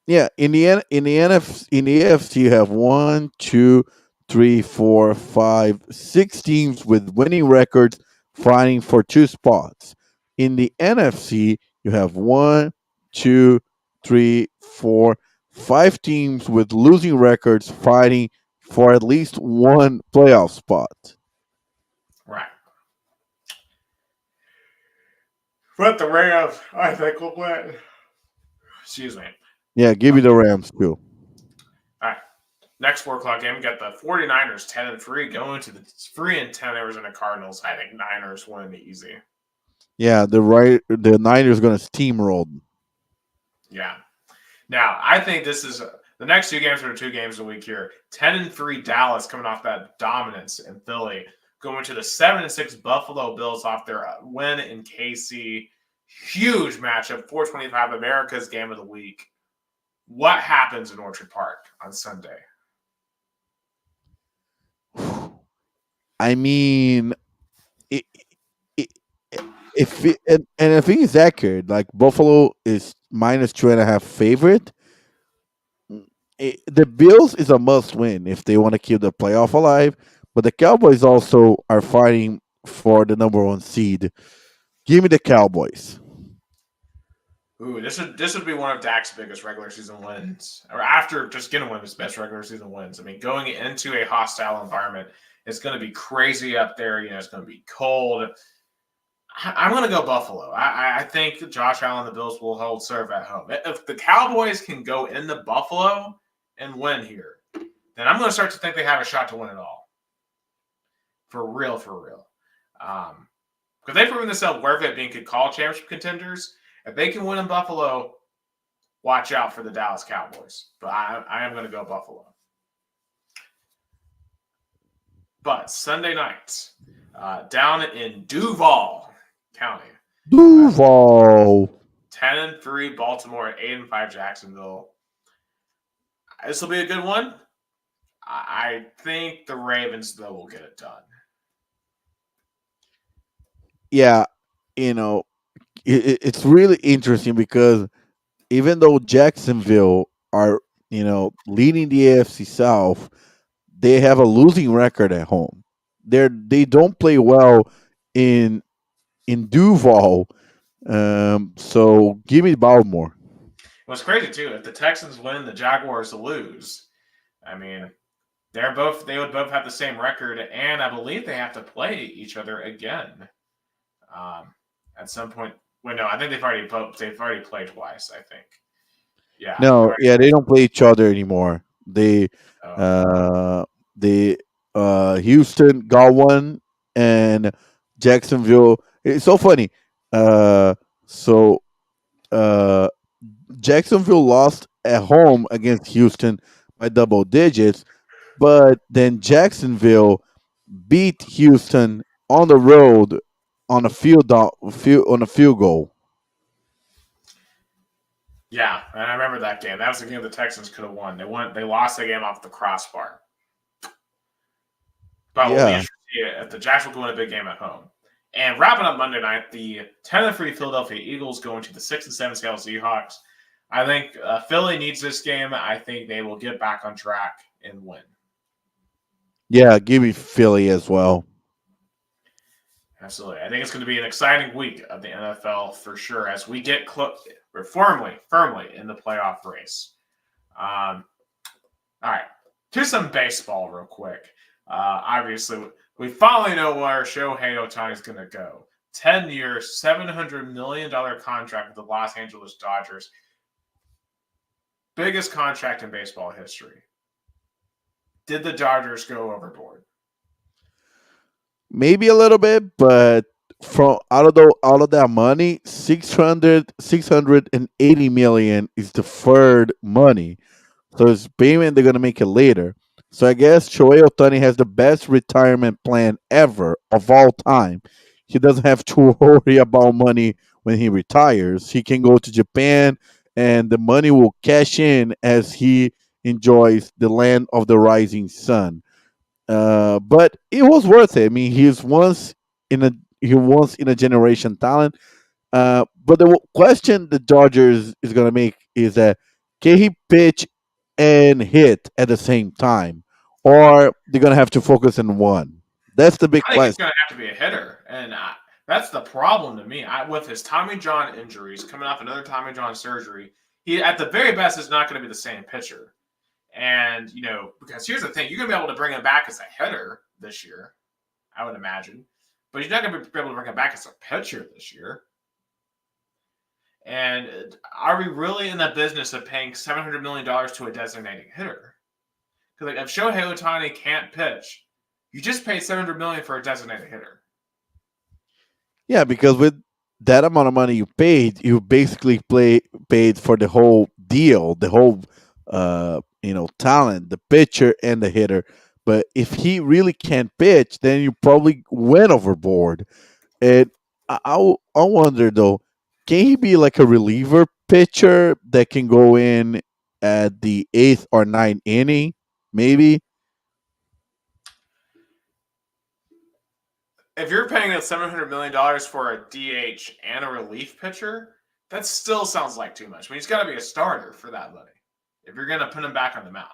In the AFC you have 1, 2, 3, 4, 5, 6 teams with winning records fighting for 2 spots. In the NFC, you have 1, 2, 3, 4, 5 teams with losing records fighting for at least 1 playoff spot. Right. But the Rams, I think, will win. Excuse me. Yeah, give me the Rams too. All right. Next 4:00 game, we got the 49ers 10-3 going to the 3-10 Arizona Cardinals. I think Niners win easy. Yeah, the Niners going to steamroll. Yeah. Now, I think this is the next 2 games are 2 games a week here. 10-3 Dallas coming off that dominance in Philly, going to the 7-6 Buffalo Bills off their win in KC. Huge matchup, 425 America's game of the week. What happens in Orchard Park on Sunday? I mean, I think it's accurate. Like Buffalo is -2.5 favorite. The Bills is a must win if they want to keep the playoff alive. But the Cowboys also are fighting for the number 1 seed. Give me the Cowboys. Ooh, this would be one of Dak's biggest regular season wins, or after just getting one of his best regular season wins. Going into a hostile environment, it's going to be crazy up there. It's going to be cold. I'm going to go Buffalo. I think Josh Allen and the Bills will hold serve at home. If the Cowboys can go into Buffalo and win here, then I'm going to start to think they have a shot to win it all. For real, for real. Because they've proven themselves worth it being college championship contenders. If they can win in Buffalo, watch out for the Dallas Cowboys. But I am going to go Buffalo. But Sunday night, down in Duval County. Duval. 10-3 Baltimore, 8-5 Jacksonville. This will be a good one. I think the Ravens, though, will get it done. Yeah, it's really interesting because even though Jacksonville are, leading the AFC South, they have a losing record at home. They don't play well in Duval. So give me Baltimore. What's crazy too, if the Texans win, the Jaguars lose. I mean, they would both have the same record, and I believe they have to play each other again. At some point. Well, no, I think they've already played twice. I think. Yeah. No, yeah, they don't play each other anymore. Oh. They Houston got one, and Jacksonville. It's so funny. So Jacksonville lost at home against Houston by double digits, but then Jacksonville beat Houston on the road on a field goal. Yeah, and I remember that game. That was the game the Texans could have won. They lost the game off the crossbar. But we'll be interested to see if the Jacksonville win a big game at home. And wrapping up Monday night, the 10-3 Philadelphia Eagles going to the 6-7 Seattle Seahawks. I think Philly needs this game. I think they will get back on track and win. Yeah, give me Philly as well. Absolutely. I think it's going to be an exciting week of the NFL for sure as we get we're firmly in the playoff race. All right. To some baseball real quick. Obviously, we finally know where Shohei Ohtani is going to go. 10 years, $700 million contract with the Los Angeles Dodgers. Biggest contract in baseball history. Did the Dodgers go overboard? Maybe a little bit, but from out of that money, 680 million is deferred money. So it's payment they're gonna make it later. So I guess Shohei Ohtani has the best retirement plan ever of all time. He doesn't have to worry about money when he retires. He can go to Japan and the money will cash in as he enjoys the land of the rising sun. But it was worth it. I mean, in a he once in a generation talent. But the question the Dodgers is gonna make is that can he pitch and hit at the same time, or they're gonna have to focus on one? That's the big I think he's question. going to have to be a hitter, and that's the problem to me. With his Tommy John injuries, coming off another Tommy John surgery, he at the very best is not going to be the same pitcher. And because here's the thing, you're going to be able to bring him back as a hitter this year, I would imagine, but you're not going to be able to bring him back as a pitcher this year. And are we really in the business of paying $700 million to a designated hitter? Because if Shohei Ohtani can't pitch, you just paid $700 million for a designated hitter. Yeah, because with that amount of money you basically paid for the whole deal, the whole talent, the pitcher and the hitter. But if he really can't pitch, then you probably went overboard. And I wonder though, can he be like a reliever pitcher that can go in at the eighth or ninth inning, maybe? If you're paying us $700 million for a DH and a relief pitcher, that still sounds like too much. I mean, he's got to be a starter for that money if you're going to put him back on the mound.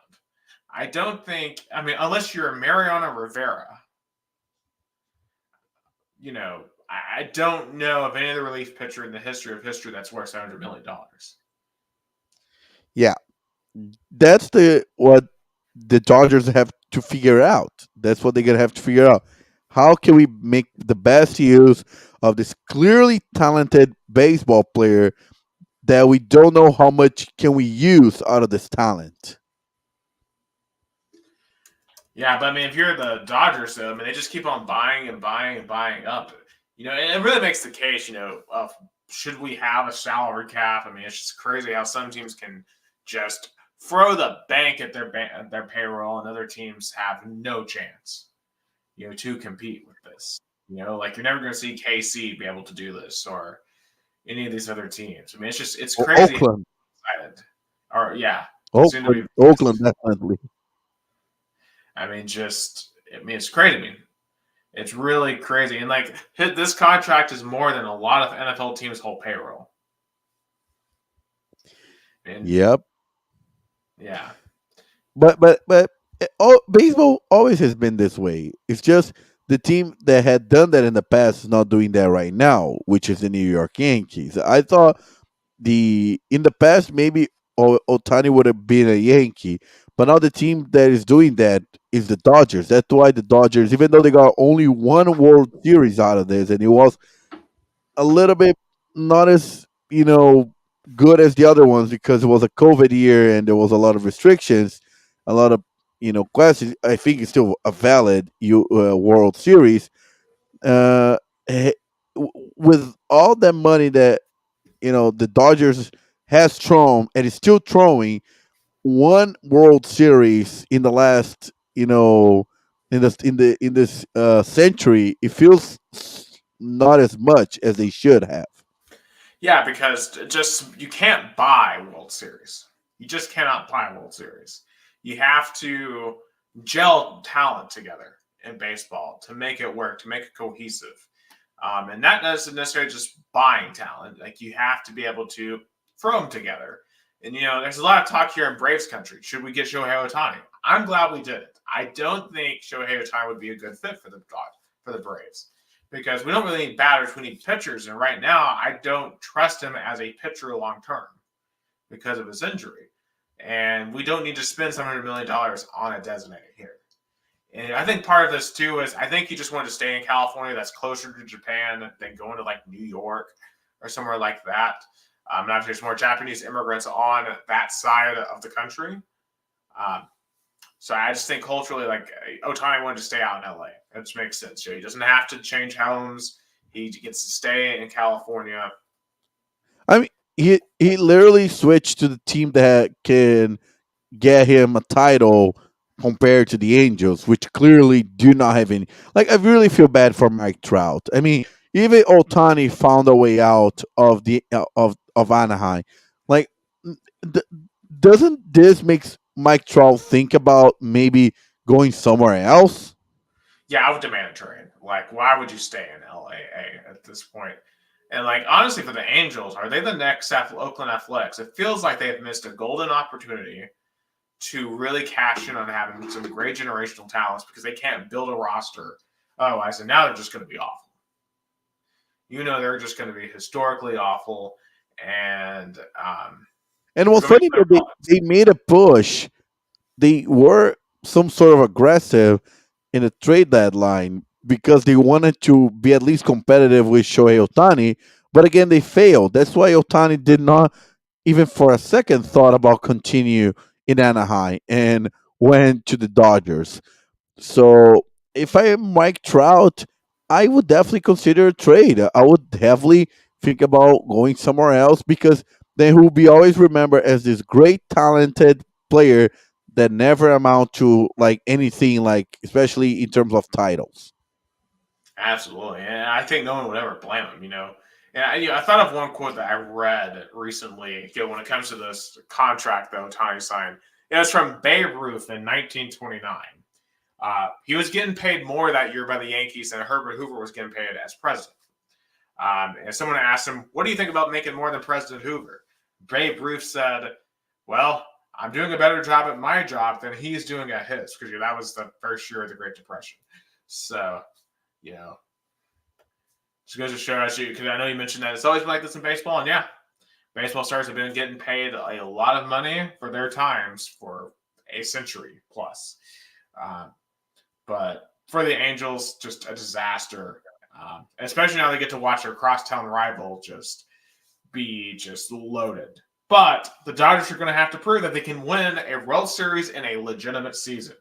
I don't think, unless you're Mariano Rivera, I don't know of any other relief pitcher in the history of history that's worth $700 million. Yeah, that's what the Dodgers have to figure out. That's what they're gonna have to figure out. how can we make the best use of this clearly talented baseball player that we don't know how much can we use out of this talent? Yeah, but I mean, if you're the Dodgers, though, I mean, they just keep on buying and buying and buying up. And it really makes the case, of should we have a salary cap? I mean, it's just crazy how some teams can just throw the bank at their payroll, and other teams have no chance, to compete with this. Like you're never going to see KC be able to do this or any of these other teams. I mean, it's crazy. Oakland, Excited. Or yeah, soon to be. Oakland, definitely. It's crazy. I mean, it's really crazy. And like this contract is more than a lot of NFL teams' whole payroll. And Yep. yeah. But baseball always has been this way. It's just the team that had done that in the past is not doing that right now, which is the New York Yankees. I thought in the past maybe Otani would have been a Yankee, but now the team that is doing that is the Dodgers. That's why the Dodgers, even though they got only one World Series out of this, and it was a little bit not as good as the other ones because it was a COVID year and there was a lot of restrictions, a lot of questions. I think it's still a valid World Series. Uh, eh, with all that money that the Dodgers has thrown and is still throwing, one World Series in the last in this century, it feels not as much as they should have. Yeah, because just you can't buy World Series. You just cannot buy World Series. You have to gel talent together in baseball to make it work, to make it cohesive. And that doesn't necessarily just buying talent. Like you have to be able to throw them together. And there's a lot of talk here in Braves country. Should we get Shohei Ohtani? I'm glad we did it. I don't think Shohei Ohtani would be a good fit for the Braves because we don't really need batters. We need pitchers. And right now, I don't trust him as a pitcher long term because of his injury. And we don't need to spend $700 million on a designated hitter. And I think part of this too is I think he just wanted to stay in California. That's closer to Japan than going to like New York or somewhere like that. Now there's more Japanese immigrants on that side of the country. So I just think culturally, like Ohtani wanted to stay out in LA. That just makes sense. He doesn't have to change homes. He gets to stay in California. I mean, he literally switched to the team that can get him a title compared to the Angels, which clearly do not have any. Like, I really feel bad for Mike Trout. I mean, even Otani found a way out of the of Anaheim. Like, th- doesn't this make Mike Trout think about maybe going somewhere else? Yeah, I would demand a trade. Like, why would you stay in LAA at this point? And like, honestly, for the Angels, are they the next Oakland Athletics? It feels like they've missed a golden opportunity to really cash in on having some great generational talents because they can't build a roster otherwise. And now they're just going to be awful. They're just going to be historically awful. And what's funny that they made a push. They were some sort of aggressive in a trade deadline because they wanted to be at least competitive with Shohei Ohtani. But again, they failed. That's why Ohtani did not even for a second thought about continue in Anaheim and went to the Dodgers. So if I am Mike Trout, I would definitely consider a trade. I would heavily think about going somewhere else because then he will be always remembered as this great talented player that never amount to like anything, like especially in terms of titles. Absolutely. And I think no one would ever blame him, And I thought of one quote that I read recently, when it comes to this contract that Ohtani signed. It's from Babe Ruth in 1929. He was getting paid more that year by the Yankees than Herbert Hoover was getting paid as president. And someone asked him, "What do you think about making more than President Hoover?" Babe Ruth said, "Well, I'm doing a better job at my job than he's doing at his," because that was the first year of the Great Depression. So, just goes to show us because I know you mentioned that it's always been like this in baseball, and yeah, baseball stars have been getting paid a lot of money for their times for a century plus. But for the Angels, just a disaster. Especially now they get to watch their crosstown rival just be just loaded. But the Dodgers are going to have to prove that they can win a World Series in a legitimate season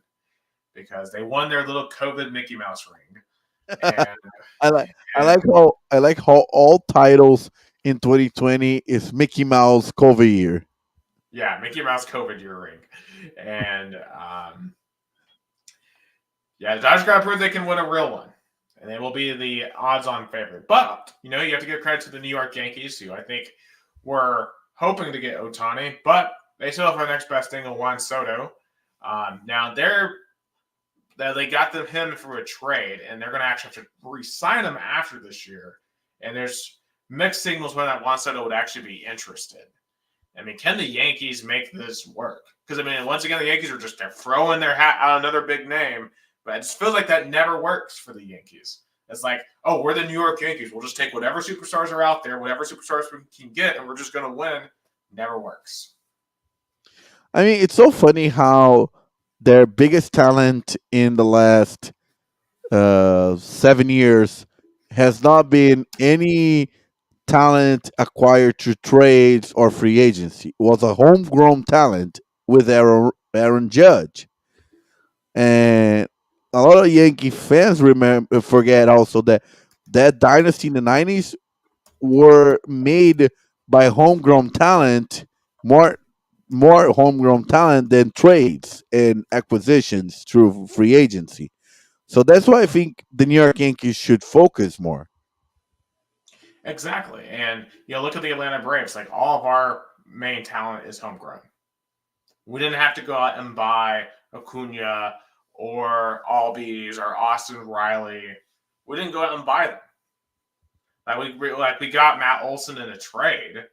because they won their little COVID Mickey Mouse ring. And, I like and I like how all titles in 2020 is Mickey Mouse COVID year. yeah, Mickey Mouse COVID year ring. And yeah, the Dodgers got to prove they can win a real one. And they will be the odds-on favorite. But, you have to give credit to the New York Yankees, who I think were hoping to get Ohtani, but they still have their next best thing in Juan Soto. Now, they got him through a trade, and they're going to actually have to re-sign him after this year. And there's mixed signals whether that Juan Soto would actually be interested. I mean, can the Yankees make this work? Because, I mean, once again, the Yankees are they're throwing their hat out another big name, but it just feels like that never works for the Yankees. It's like, oh, we're the New York Yankees. We'll just take whatever superstars are out there, whatever superstars we can get, and we're just going to win. Never works. I mean, it's so funny how their biggest talent in the last 7 years has not been any talent acquired through trades or free agency. It was a homegrown talent with Aaron Judge. And a lot of Yankee fans forget also that dynasty in the 90s were made by homegrown talent, more homegrown talent than trades and acquisitions through free agency. So that's why I think the New York Yankees should focus more. Exactly. And, look at the Atlanta Braves. Like, all of our main talent is homegrown. We didn't have to go out and buy Acuna or Albies or Austin Riley. We didn't go out and buy them. We got Matt Olson in a trade,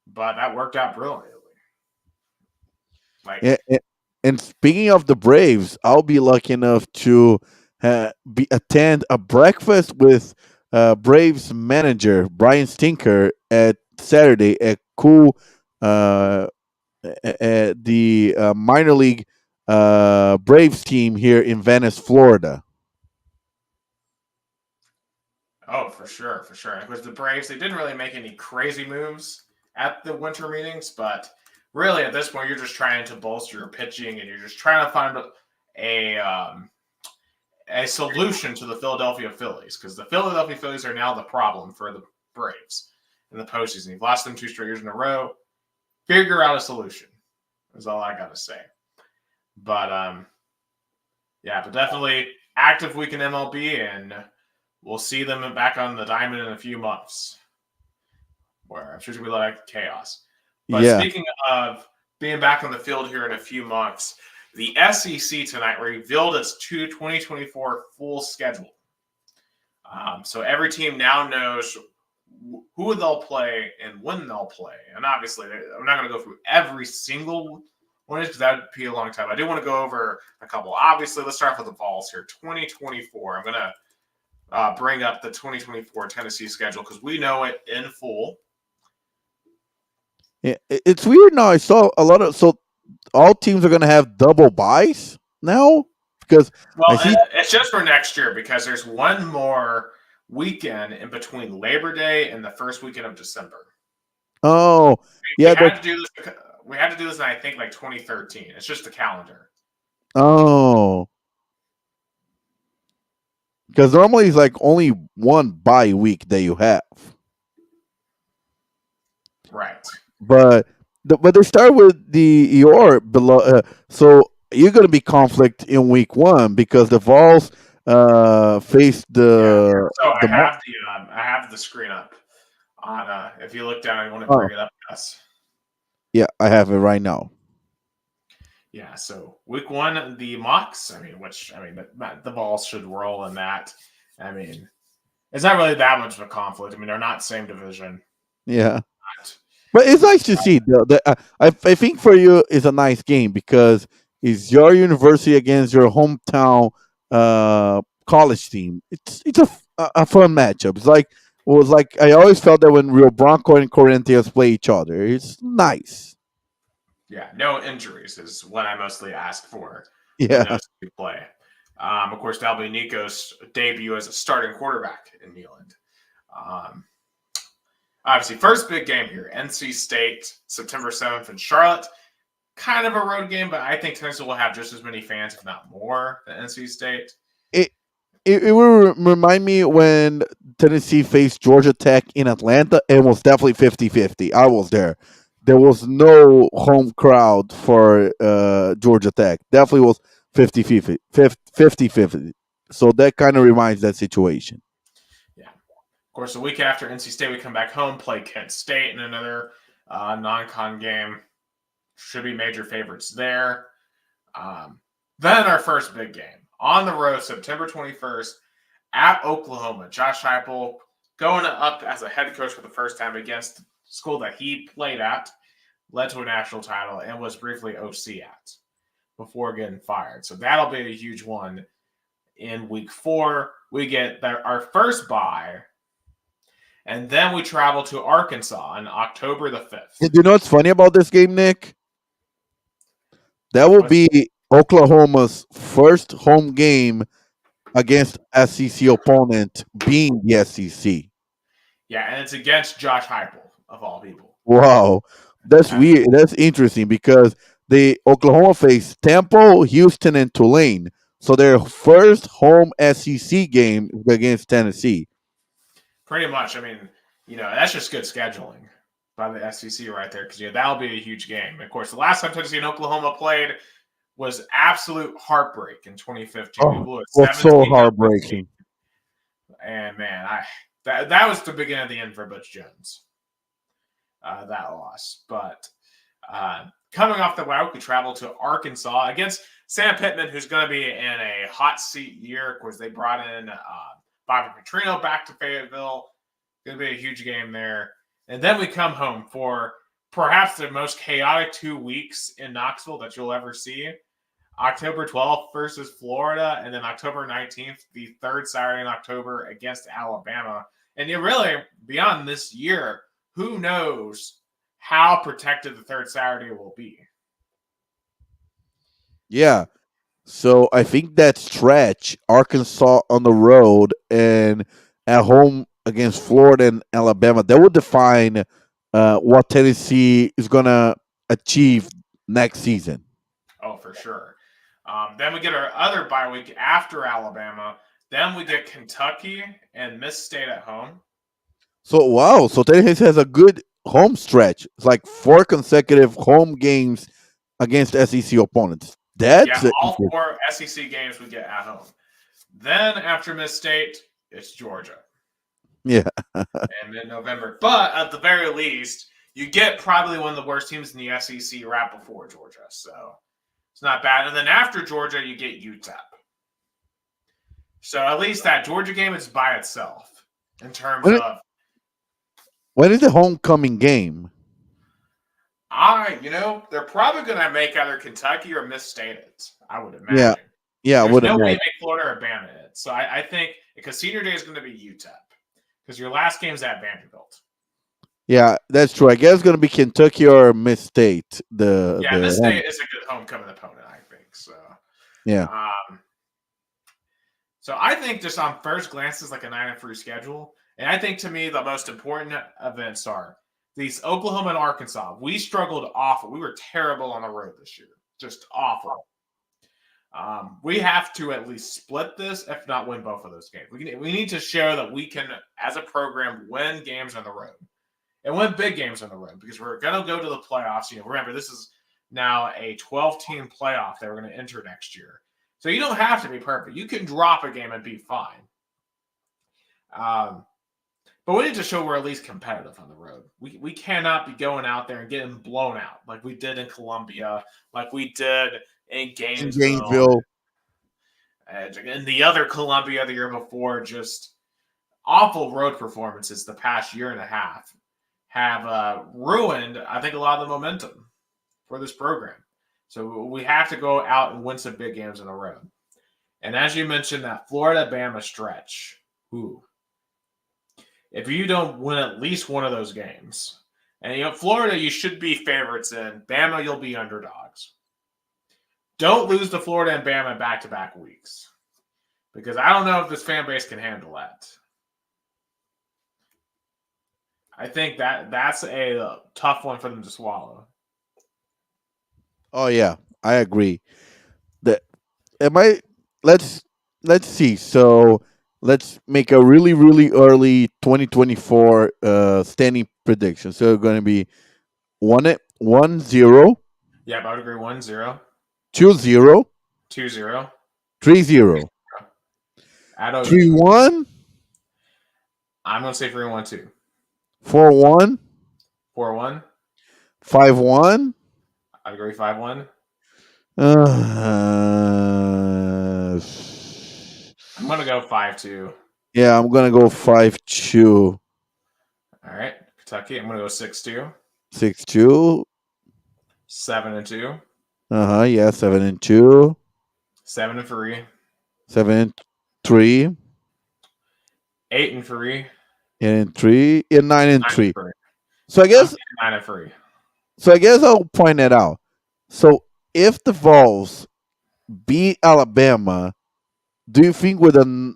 but that worked out brilliantly. And speaking of the Braves, I'll be lucky enough to attend a breakfast with Braves manager Brian Stinker at Saturday at at the minor league Braves team here in Venice, Florida. Oh, for sure. Because the Braves, they didn't really make any crazy moves at the winter meetings, but really at this point, you're just trying to bolster your pitching and you're just trying to find a solution to the Philadelphia Phillies, because the Philadelphia Phillies are now the problem for the Braves in the postseason. You've lost them 2 straight years in a row. Figure out a solution is all I got to say. But, but definitely active week in MLB, and we'll see them back on the diamond in a few months, where I'm sure it's going to be like chaos. But Speaking of being back on the field here in a few months, the SEC tonight revealed its 2024 full schedule. So every team now knows who they'll play and when they'll play. And obviously, I'm not going to go through every single one because that would be a long time. I do want to go over a couple. Obviously, let's start with the Vols here. 2024. I'm going to bring up the 2024 Tennessee schedule because we know it in full. Yeah, it's weird now. I saw a lot of all teams are going to have double buys now because it's just for next year because there's one more weekend in between Labor Day and the first weekend of December. Oh, we had to do this. We had to do this in, I think, like 2013. It's just the calendar. Oh, because normally it's like only one bye week that you have. Right. But they start with your below. So you're going to be conflict in week 1 because the Vols face the. Yeah. So I have the screen up. On if you look down, I want to bring it up. Yes. Yeah, I have it right now. Yeah. So week 1, the Mocs. The Vols should roll in that. I mean, it's not really that much of a conflict. I mean, they're not same division. Yeah. But it's nice to see. I think for you it's a nice game because it's your university against your hometown college team. It's a fun matchup. It was like I always felt that when Rio Branco and Corinthians play each other, it's nice. Yeah, no injuries is what I mostly ask for. Yeah, play. Of course, that'll be Nico's debut as a starting quarterback in Neyland. Obviously, first big game here, NC State, September 7th in Charlotte. Kind of a road game, but I think Tennessee will have just as many fans, if not more, than NC State. It will remind me when Tennessee faced Georgia Tech in Atlanta. It was definitely 50-50. I was there. There was no home crowd for Georgia Tech. Definitely was 50-50. 50-50. So that kind of reminds that situation. Yeah. Of course, a week after NC State, we come back home, play Kent State in another non-con game. Should be major favorites there. Then our first big game. On the road, September 21st, at Oklahoma. Josh Heupel going up as a head coach for the first time against the school that he played at, led to a national title, and was briefly OC at before getting fired. So that'll be a huge one. In week 4, we get our first bye, and then we travel to Arkansas on October the 5th. Do you know what's funny about this game, Nick? That will be Oklahoma's first home game against SEC opponent being the SEC. Yeah, and it's against Josh Heupel, of all people. Wow. That's weird. That's interesting because the Oklahoma faced Temple, Houston, and Tulane. So their first home SEC game against Tennessee. Pretty much. I mean, that's just good scheduling by the SEC right there because that'll be a huge game. Of course, the last time Tennessee and Oklahoma played was absolute heartbreak in 2015. Oh, was so heartbreaking. And man, that was the beginning of the end for Butch Jones. That loss, but coming off the bye, we travel to Arkansas against Sam Pittman, who's going to be in a hot seat year. Of course, they brought in Bobby Petrino back to Fayetteville. Going to be a huge game there. And then we come home for perhaps the most chaotic 2 weeks in Knoxville that you'll ever see. October 12th versus Florida, and then October 19th, the third Saturday in October against Alabama. And really, beyond this year, who knows how protected the third Saturday will be. Yeah. So I think that stretch, Arkansas on the road and at home against Florida and Alabama, that will define what Tennessee is going to achieve next season. Oh, for sure. Then we get our other bye week after Alabama. Then we get Kentucky and Miss State at home. So, wow. So Tennessee has a good home stretch. It's like 4 consecutive home games against SEC opponents. All 4 SEC games we get at home. Then after Miss State, it's Georgia. Yeah. And then November. But at the very least, you get probably one of the worst teams in the SEC right before Georgia. So it's not bad. And then after Georgia, you get UTEP. So at least that Georgia game is by itself in terms of. When is the homecoming game? They're probably going to make either Kentucky or Miss State it, I would imagine. Yeah, There's no way to make Florida or Bama it. So I think because senior day is going to be UTEP because your last game's at Vanderbilt. Yeah, that's true. I guess it's going to be Kentucky or Miss State. Miss State is a good homecoming opponent, I think. So yeah. So I think just on first glance, it's like a 9-3 schedule. And I think to me the most important events are these Oklahoma and Arkansas. We struggled awful. We were terrible on the road this year. Just awful. We have to at least split this, if not win both of those games. We need to show that we can, as a program, win games on the road. And win big games on the road because we're going to go to the playoffs. Remember, this is now a 12-team playoff that we're going to enter next year. So you don't have to be perfect. You can drop a game and be fine. But we need to show we're at least competitive on the road. We cannot be going out there and getting blown out like we did in Columbia, like we did in Gainesville. And the other Columbia the year before, just awful road performances the past year and a half have ruined, I think, a lot of the momentum for this program. So we have to go out and win some big games on the road. And as you mentioned, that Florida-Bama stretch, if you don't win at least one of those games, and Florida you should be favorites in, Bama you'll be underdogs. Don't lose to Florida and Bama back-to-back weeks. because I don't know if this fan base can handle that. I think that's a tough one for them to swallow. Oh yeah, I agree. The am I? Let's let's see. So let's make a really really early 2024 standing prediction. So it's going to be 1-0, Yeah, I would agree 1-0, 2-0, 2-0. 3-0, At OU. 3-1, I'm going to say 3-1 too. 4-1, 4-1. 5-1. I'd agree 5-1. Uh, I'm going to go 5-2. yeah, I'm gonna go 5-2, All right. Kentucky, I'm going to go 6-2. 6-2. 7-2. Yeah, 7-2, 7-3. 7-3, 8-3. 8-3, and 9-3. 9-3. So I I'm guess, saying 9-3. I'll point that out. So if the Vols beat Alabama, do you think with a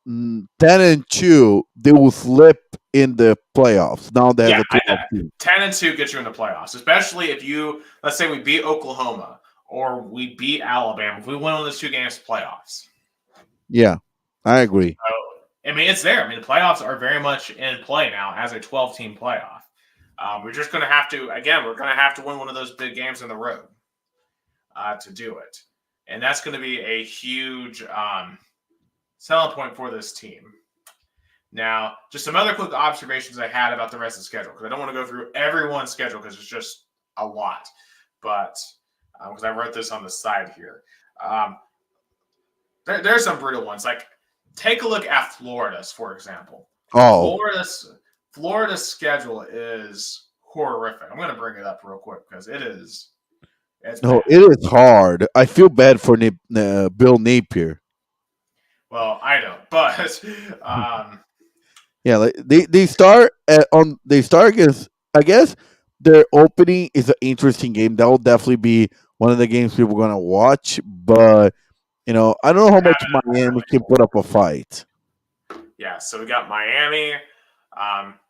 10-2 they will slip in the playoffs? Now they have Yeah, a 12 team. 10-2 gets you in the playoffs, especially if let's say we beat Oklahoma or we beat Alabama. If we win on those two games, playoffs. Yeah, I agree. So, I mean, it's there. I mean, the playoffs are very much in play now as a 12-team playoff. We're just going to have to, again, we're going to have to win one of those big games on the road to do it. And that's going to be a huge selling point for this team. Now, just some other quick observations I had about the rest of the schedule, because I don't want to go through everyone's schedule because it's just a lot. But because I wrote this on the side here. There's some brutal ones. Like, take a look at Florida's, for example. Oh, Florida's schedule is horrific. I'm going to bring it up real quick because it's no, bad. it is hard. I feel bad for Bill Napier. Well, I don't, but Yeah, like they start against. I guess their opening is an interesting game. That will definitely be one of the games people are gonna watch. But I don't know how much Miami can put up a fight. yeah. So we got Miami.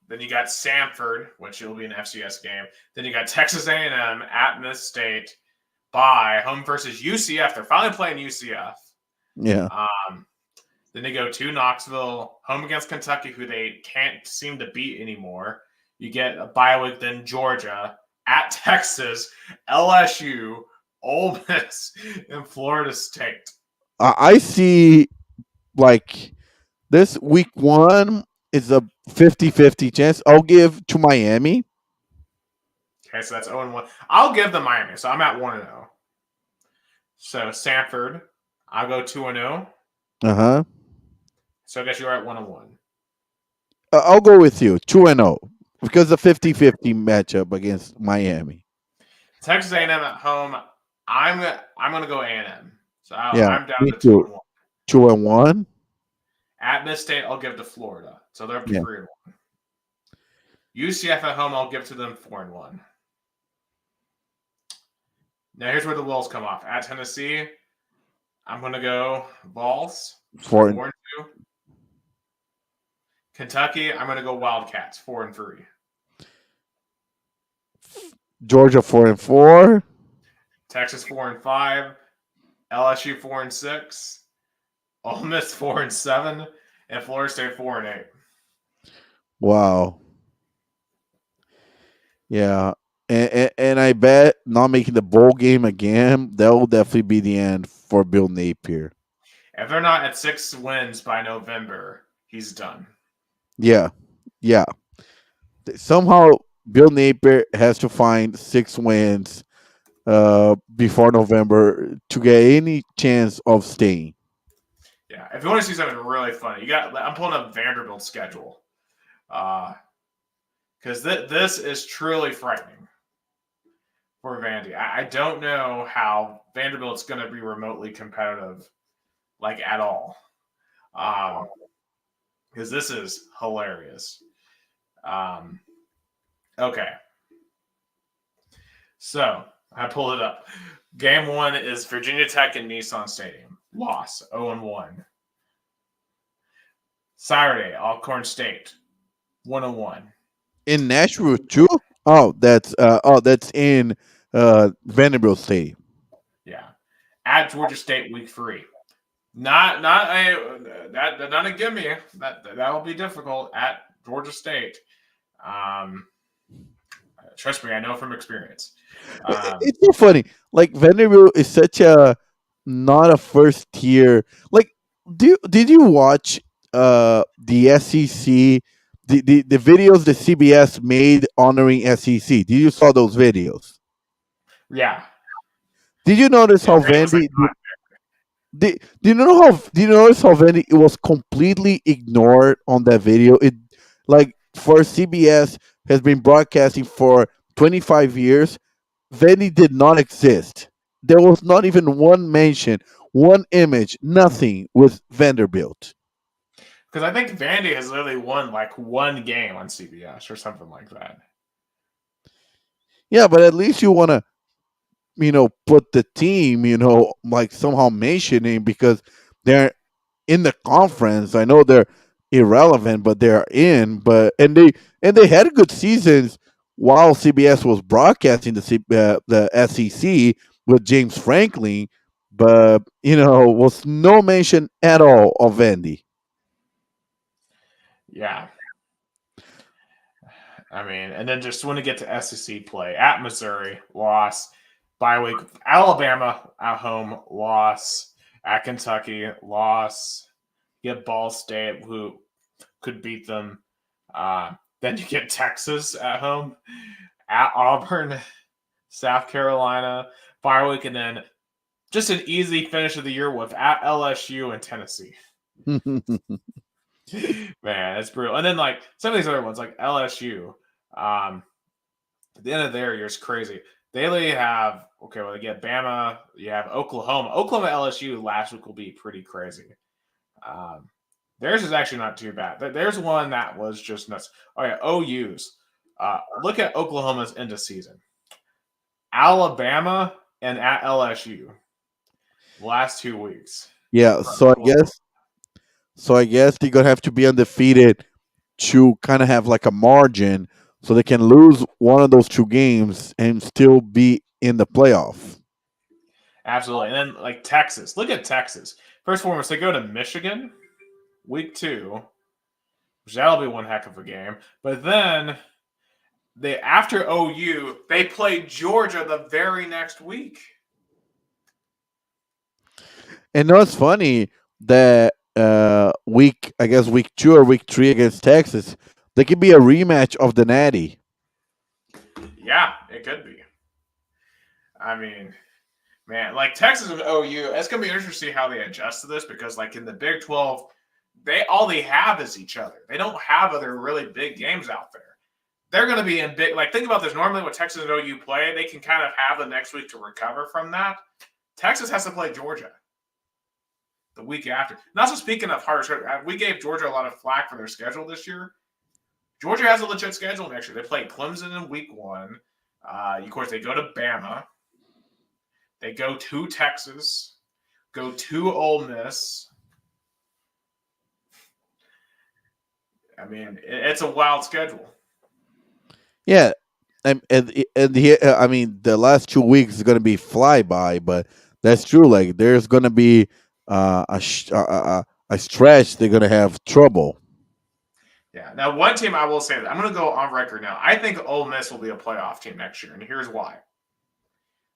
Then you got Samford, which will be an FCS game. Then you got Texas A&M at Miss State. Bye. Home versus UCF. They're finally playing UCF. Yeah. Then they go to Knoxville, home against Kentucky, who they can't seem to beat anymore. You get a bye week, then Georgia, at Texas, LSU, Ole Miss, and Florida State. I see like this week one is a 50-50 chance. I'll give to Miami. Okay, so that's 0-1. I'll give them Miami, so I'm at 1-0. So Samford, I'll go 2-0. Uh-huh. So I guess you're at 1-1. I'll go with you 2-0 because the 50-50 matchup against Miami. Texas A&M at home. I'm gonna go A&M. So I'm down me to too. 2-1. 2-1. At Miss State, I'll give to Florida. So they're up to Yeah. 3-1. UCF at home, I'll give to them 4-1. Now here's where the Wolves come off. At Tennessee, I'm gonna go Vols 4-2. Kentucky, I'm gonna go Wildcats 4-3. Georgia 4-4. Texas 4-5. LSU 4-6. Ole Miss 4-7, and Florida State 4-8. Wow. Yeah. And I bet not making the bowl game again, that will definitely be the end for Bill Napier. If they're not at 6 wins by November, he's done. Yeah. Yeah. Somehow Bill Napier has to find 6 wins before November to get any chance of staying. Yeah, if you want to see something really funny, I'm pulling up Vanderbilt's schedule. Because this is truly frightening for Vandy. I don't know how Vanderbilt's going to be remotely competitive, like at all. Because this is hilarious. Okay. So I pulled it up. Game 1 is Virginia Tech and Nissan Stadium. loss, 0-1. Saturday, Alcorn State, 1-1. In Nashville too. That's in Vanderbilt Stadium. Yeah. At Georgia State, week 3. Not a gimme. That'll be difficult at Georgia State. Trust me, I know from experience. It's so funny. Like Vanderbilt is such a not a first tier. Like, did you watch the SEC the videos the CBS made honoring SEC? Did you saw those videos? Yeah. Did you notice Yeah, how Vandy was like, Vandy do you notice how Vandy it was completely ignored on that video? It like for CBS has been broadcasting for 25 years. Vandy did not exist. There was not even one mention, one image, nothing with Vanderbilt. because I think Vandy has literally won like one game on CBS or something like that. Yeah, but at least you want to, put the team, like somehow mentioning because they're in the conference. I know they're irrelevant, but they're in. But and they had good seasons while CBS was broadcasting the SEC with James Franklin, but was no mention at all of Vandy. Yeah. I mean, and then just when to get to SEC play at Missouri, loss. Bye week, Alabama at home, loss. At Kentucky, loss. Get Ball State, who could beat them. Then you get Texas at home, at Auburn, South Carolina, bye week, and then just an easy finish of the year with at LSU and Tennessee. Man, it's brutal. And then like some of these other ones, like LSU, at the end of their year is crazy. They have they get Bama, you have Oklahoma. Oklahoma LSU last week will be pretty crazy. Theirs is actually not too bad. There's one that was just nuts. Oh yeah, OU's. Look at Oklahoma's end of season. Alabama and at LSU. Last 2 weeks. Yeah, so I guess they're gonna have to be undefeated to kind of have like a margin, so they can lose one of those two games and still be in the playoff. Absolutely. And then like Texas. Look at Texas. First and foremost, they go to Michigan week 2, which that'll be one heck of a game. But then after OU, they play Georgia the very next week. And it's funny that week 2 or week 3 against Texas, there could be a rematch of the Natty. Yeah, it could be. I mean, man, like Texas and OU, it's gonna be interesting to see how they adjust to this because, like in the Big 12, all they have is each other. They don't have other really big games out there. They're gonna be in big. Like think about this. Normally, when Texas and OU play, they can kind of have the next week to recover from that. Texas has to play Georgia the week after. And also, speaking of hard, we gave Georgia a lot of flack for their schedule this year. Georgia has a legit schedule next year. They play Clemson in week 1. Of course, they go to Bama. They go to Texas. Go to Ole Miss. I mean, it's a wild schedule. Yeah, I mean, the last 2 weeks is gonna be flyby, but that's true. Like, there's gonna be a stretch. They're gonna have trouble. Yeah. Now, one team I will say that I'm going to go on record now. I think Ole Miss will be a playoff team next year, and here's why.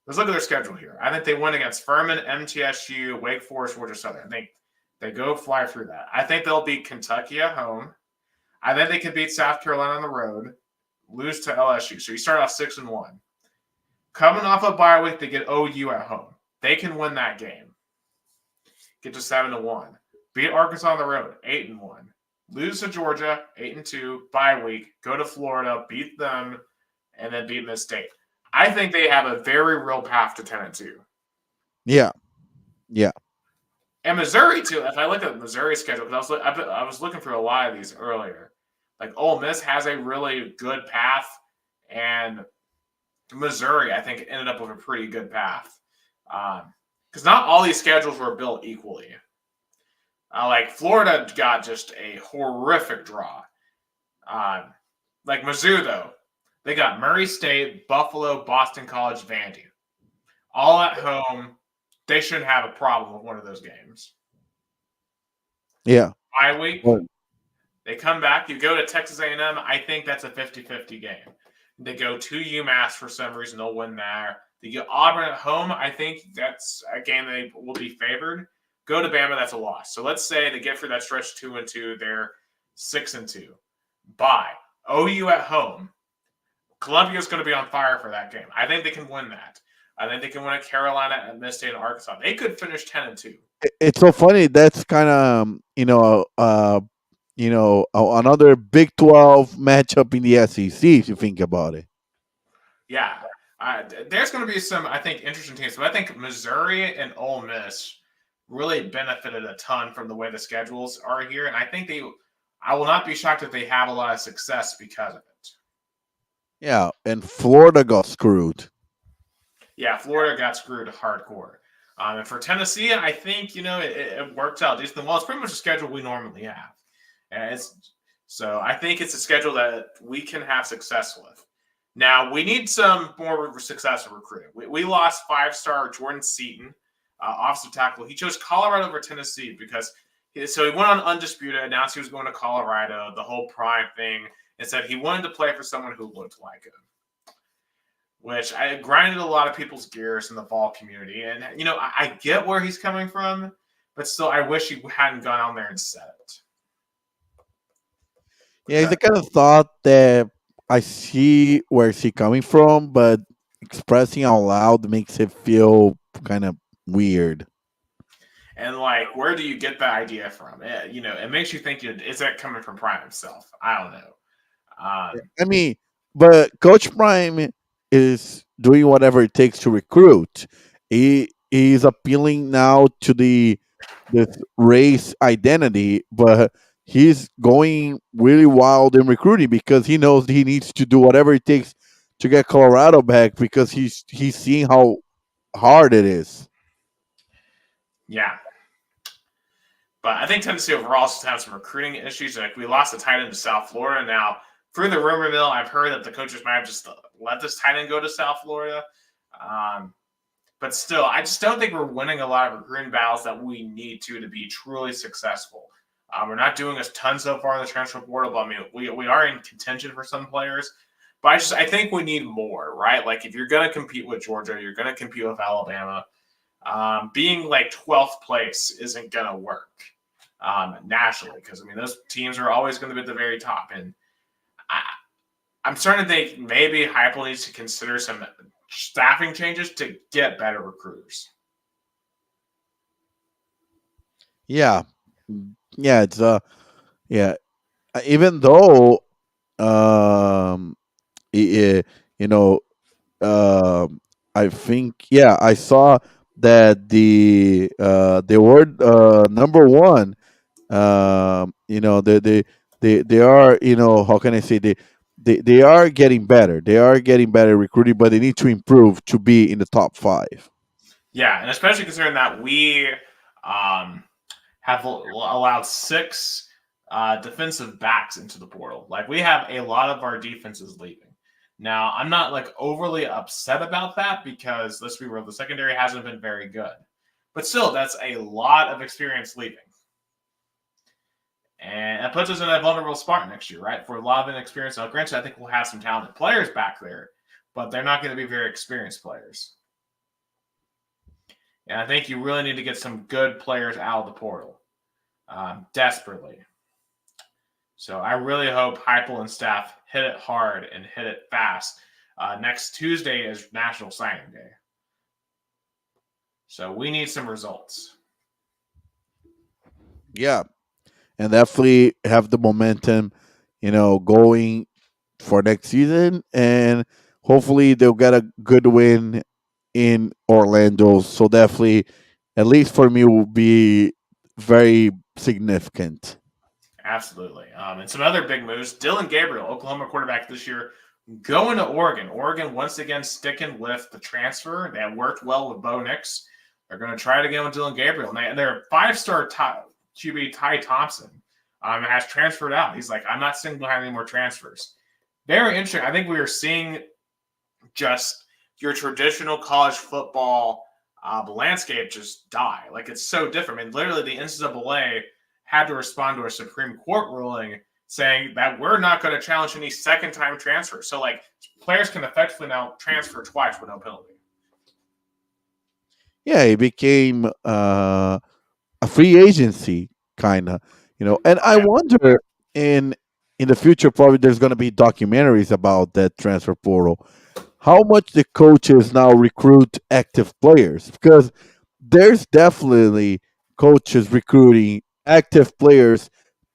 Let's look at their schedule here. I think they win against Furman, MTSU, Wake Forest, Georgia Southern. I think they go fly through that. I think they'll beat Kentucky at home. I think they can beat South Carolina on the road, lose to LSU. So you start off 6-1. Coming off a bye week, they get OU at home. They can win that game. Get to 7-1. Beat Arkansas on the road, 8-1. Lose to Georgia, 8-2, bye week, go to Florida, beat them, and then beat Miss State. I think they have a very real path to 10-2. Yeah. And Missouri too. If I look at Missouri's schedule, because I was looking for a lot of these earlier. Like Ole Miss has a really good path, and Missouri I think ended up with a pretty good path. because not all these schedules were built equally. Like Florida got just a horrific draw. Like Mizzou, though, they got Murray State, Buffalo, Boston College, Vandy, all at home. They shouldn't have a problem with one of those games. Yeah. Bye week, Well, they come back. You go to Texas A&M. I think that's a 50-50 game. They go to UMass for some reason. They'll win there. They get Auburn at home. I think that's a game they will be favored. Go to Bama. That's a loss. So let's say they get through that stretch 2-2. They're 6-2. Bye. OU at home. Columbia's going to be on fire for that game. I think they can win that. I think they can win at Carolina, at Miss State, and Arkansas. They could finish 10-2. it's so funny. That's kind of another Big 12 matchup in the SEC if you think about it. Yeah. There's going to be some, I think, interesting teams. But I think Missouri and Ole Miss really benefited a ton from the way the schedules are here. And I think I will not be shocked if they have a lot of success because of it. Yeah, and Florida got screwed. Yeah, Florida got screwed hardcore. And for Tennessee, I think, it worked out. It's pretty much the schedule we normally have. And so I think it's a schedule that we can have success with. Now, we need some more success in recruiting. We lost 5-star Jordan Seaton, offensive tackle. He chose Colorado over Tennessee because he went on Undisputed, announced he was going to Colorado, the whole prime thing, and said he wanted to play for someone who looked like him, which I grinded a lot of people's gears in the fall community. And, I get where he's coming from, but still, I wish he hadn't gone on there and said it. Yeah, it's the kind of thought that I see where he's coming from, but expressing out loud makes it feel kind of weird. And, where do you get that idea from? It makes you think, is that coming from Prime himself? I don't know. But Coach Prime is doing whatever it takes to recruit. He is appealing now to this race identity, but he's going really wild in recruiting because he knows he needs to do whatever it takes to get Colorado back because he's seeing how hard it is. Yeah. But I think Tennessee overall still have some recruiting issues. Like, we lost the tight end to South Florida. Now, through the rumor mill, I've heard that the coaches might have just let this tight end go to South Florida. But still, I just don't think we're winning a lot of recruiting battles that we need to be truly successful. We're not doing a ton so far in the transfer portal, but we are in contention for some players. But I think we need more, right? Like, if you're going to compete with Georgia, you're going to compete with Alabama. Being 12th place isn't going to work nationally because, those teams are always going to be at the very top. And I'm starting to think maybe Heupel needs to consider some staffing changes to get better recruiters. Yeah. Yeah, it's even though I think I saw that they were number one. They are, how can I say, they are getting better. They are getting better recruiting, but they need to improve to be in the top 5. Yeah, and especially considering that we have allowed 6 defensive backs into the portal. We have a lot of our defenses leaving. Now, I'm not overly upset about that because, let's be real, the secondary hasn't been very good. But still, that's a lot of experience leaving. And that puts us in a vulnerable spot next year, right? For a lot of inexperience. Now, granted, I think we'll have some talented players back there, but they're not going to be very experienced players. And I think you really need to get some good players out of the portal desperately. So I really hope Heupel and staff hit it hard and hit it fast. Next Tuesday is National Signing Day. So we need some results. Yeah. And definitely have the momentum, going for next season. And hopefully they'll get a good win in Orlando. So definitely, at least for me, will be very significant. Absolutely. And some other big moves. Dylan Gabriel, Oklahoma quarterback this year, going to Oregon. Oregon once again sticking with the transfer. They worked well with Bo Nix. They're going to try it again with Dylan Gabriel. And their five-star QB, Ty Thompson, has transferred out. He's like, I'm not sitting behind any more transfers. Very interesting. I think we are seeing just your traditional college football landscape just die. Like, it's so different. I mean, literally, the NCAA had to respond to a Supreme Court ruling saying that we're not going to challenge any second-time transfers. So, like, players can effectively now transfer twice with no penalty. Yeah, it became a free agency kind of, And I wonder in in the future, probably there's going to be documentaries about that transfer portal. How much the coaches now recruit active players, because there's definitely coaches recruiting active players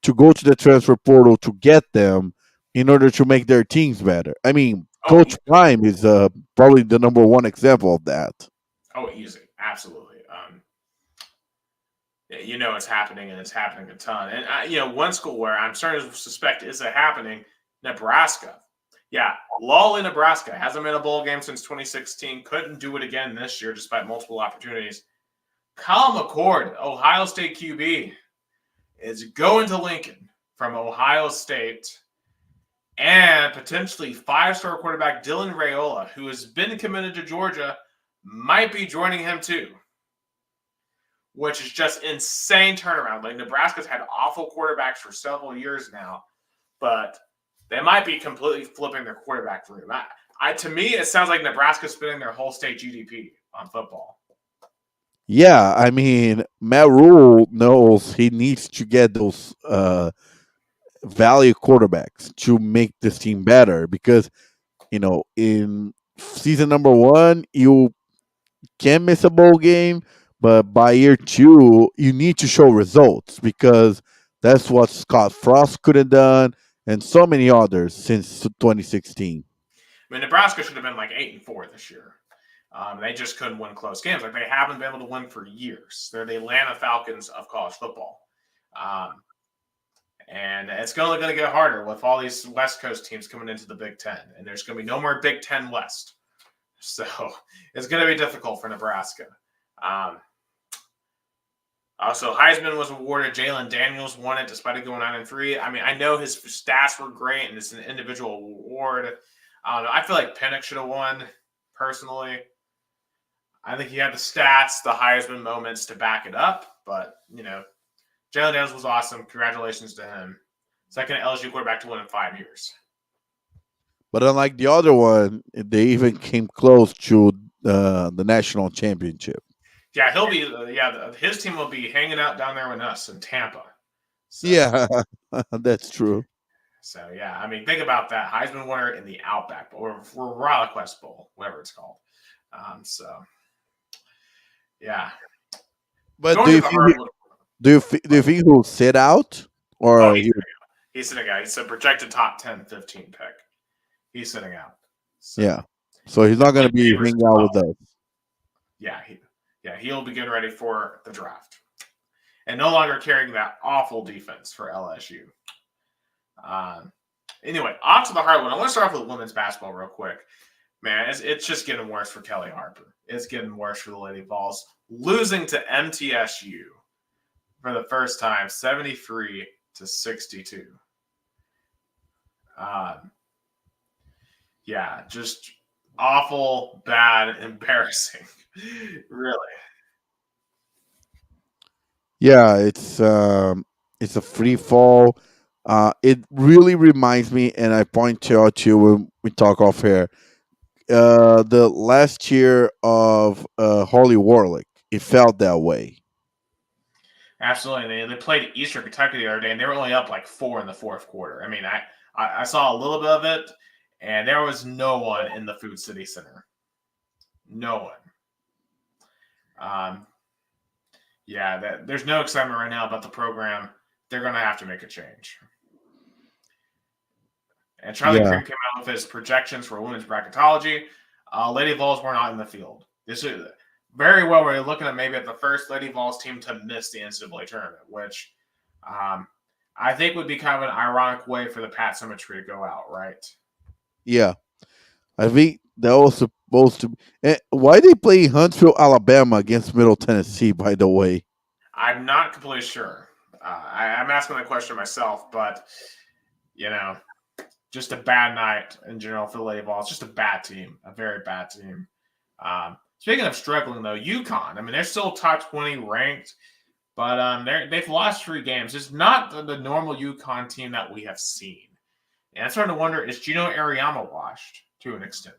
to go to the transfer portal to get them in order to make their teams better. I mean, Oh, Coach Prime is probably the number one example of that. oh, easy. Absolutely. It's happening, and it's happening a ton. And, one school where I'm starting to suspect is it happening, Nebraska. Yeah, lol in Nebraska. Hasn't been a bowl game since 2016. Couldn't do it again this year despite multiple opportunities. Kyle McCord, Ohio State QB, is going to Lincoln from Ohio State. And potentially five-star quarterback Dylan Raiola, who has been committed to Georgia, might be joining him too, which is just insane turnaround. Like, Nebraska's had awful quarterbacks for several years now, but they might be completely flipping their quarterback room. To me, it sounds like Nebraska's spending their whole state GDP on football. Yeah, I mean, Matt Rule knows he needs to get those value quarterbacks to make this team better because, in season number one, you can miss a bowl game, but by year two, you need to show results because that's what Scott Frost could have done and so many others since 2016. I mean, Nebraska should have been like 8-4 this year. They just couldn't win close games. Like, they haven't been able to win for years. They're the Atlanta Falcons of college football. And it's going to get harder with all these West Coast teams coming into the Big Ten. And there's going to be no more Big Ten West. So it's going to be difficult for Nebraska. Also, Heisman was awarded. Jalen Daniels won it despite it going 9-3. I mean, I know his stats were great, and it's an individual award. I don't know. I feel like Penix should have won, personally. I think he had the stats, the Heisman moments to back it up. But, Jalen Daniels was awesome. Congratulations to him. Second LSU quarterback to win in 5 years. But unlike the other one, they even came close to the national championship. Yeah, he'll be. His team will be hanging out down there with us in Tampa. So, Yeah, that's true. So yeah, I mean, think about that. Heisman winner in the Outback Bowl or RockQuest Bowl, whatever it's called. So yeah. But do you think he'll sit out or he's sitting out? He's a projected top 10, 15 pick. He's sitting out. So, yeah. So he's not going to be hanging out with us. Yeah, he'll be getting ready for the draft, and no longer carrying that awful defense for LSU. Anyway, on to the hard one. I want to start off with women's basketball real quick. Man, it's just getting worse for Kelly Harper. It's getting worse for the Lady Vols. Losing to MTSU for the first time, 73-62. Yeah, just awful, bad, embarrassing. Really. Yeah, it's a free fall. It really reminds me, and I point out to you when we talk off here. The last year of Holly Warlick, it felt that way. Absolutely. They played Eastern Kentucky the other day, and they were only up like 4 in the fourth quarter. I mean, I saw a little bit of it, and there was no one in the Food City Center. No one. There's no excitement right now about the program. They're going to have to make a change. And Charlie Cream came out with his projections for women's bracketology. Lady Vols were not in the field. This is very well. We're looking at maybe at the first Lady Vols team to miss the NCAA tournament, which I think would be kind of an ironic way for the Pat Symmetry to go out, right? Yeah, I think that was supposed to. Why they play Huntsville, Alabama against Middle Tennessee? By the way, I'm not completely sure. I'm asking that question myself, but you know, just a bad night in general for the Lady Vols. Just a bad team, a very bad team. Speaking of struggling though, UConn. I mean, they're still top 20 ranked, but they've lost 3 games. It's not the normal UConn team that we have seen. And I'm starting to wonder: is Gino Ariyama washed to an extent?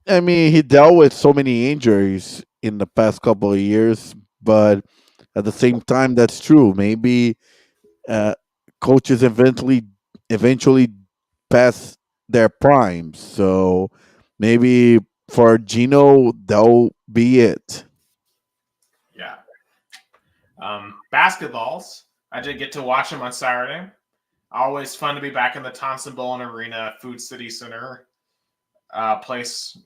I mean, he dealt with so many injuries in the past couple of years, but at the same time, that's true. Maybe uh, coaches eventually pass their prime. So maybe for Gino, that'll be it. Yeah. Basketballs. I did get to watch them on Saturday. Always fun to be back in the Thompson Boling Arena, Food City Center place.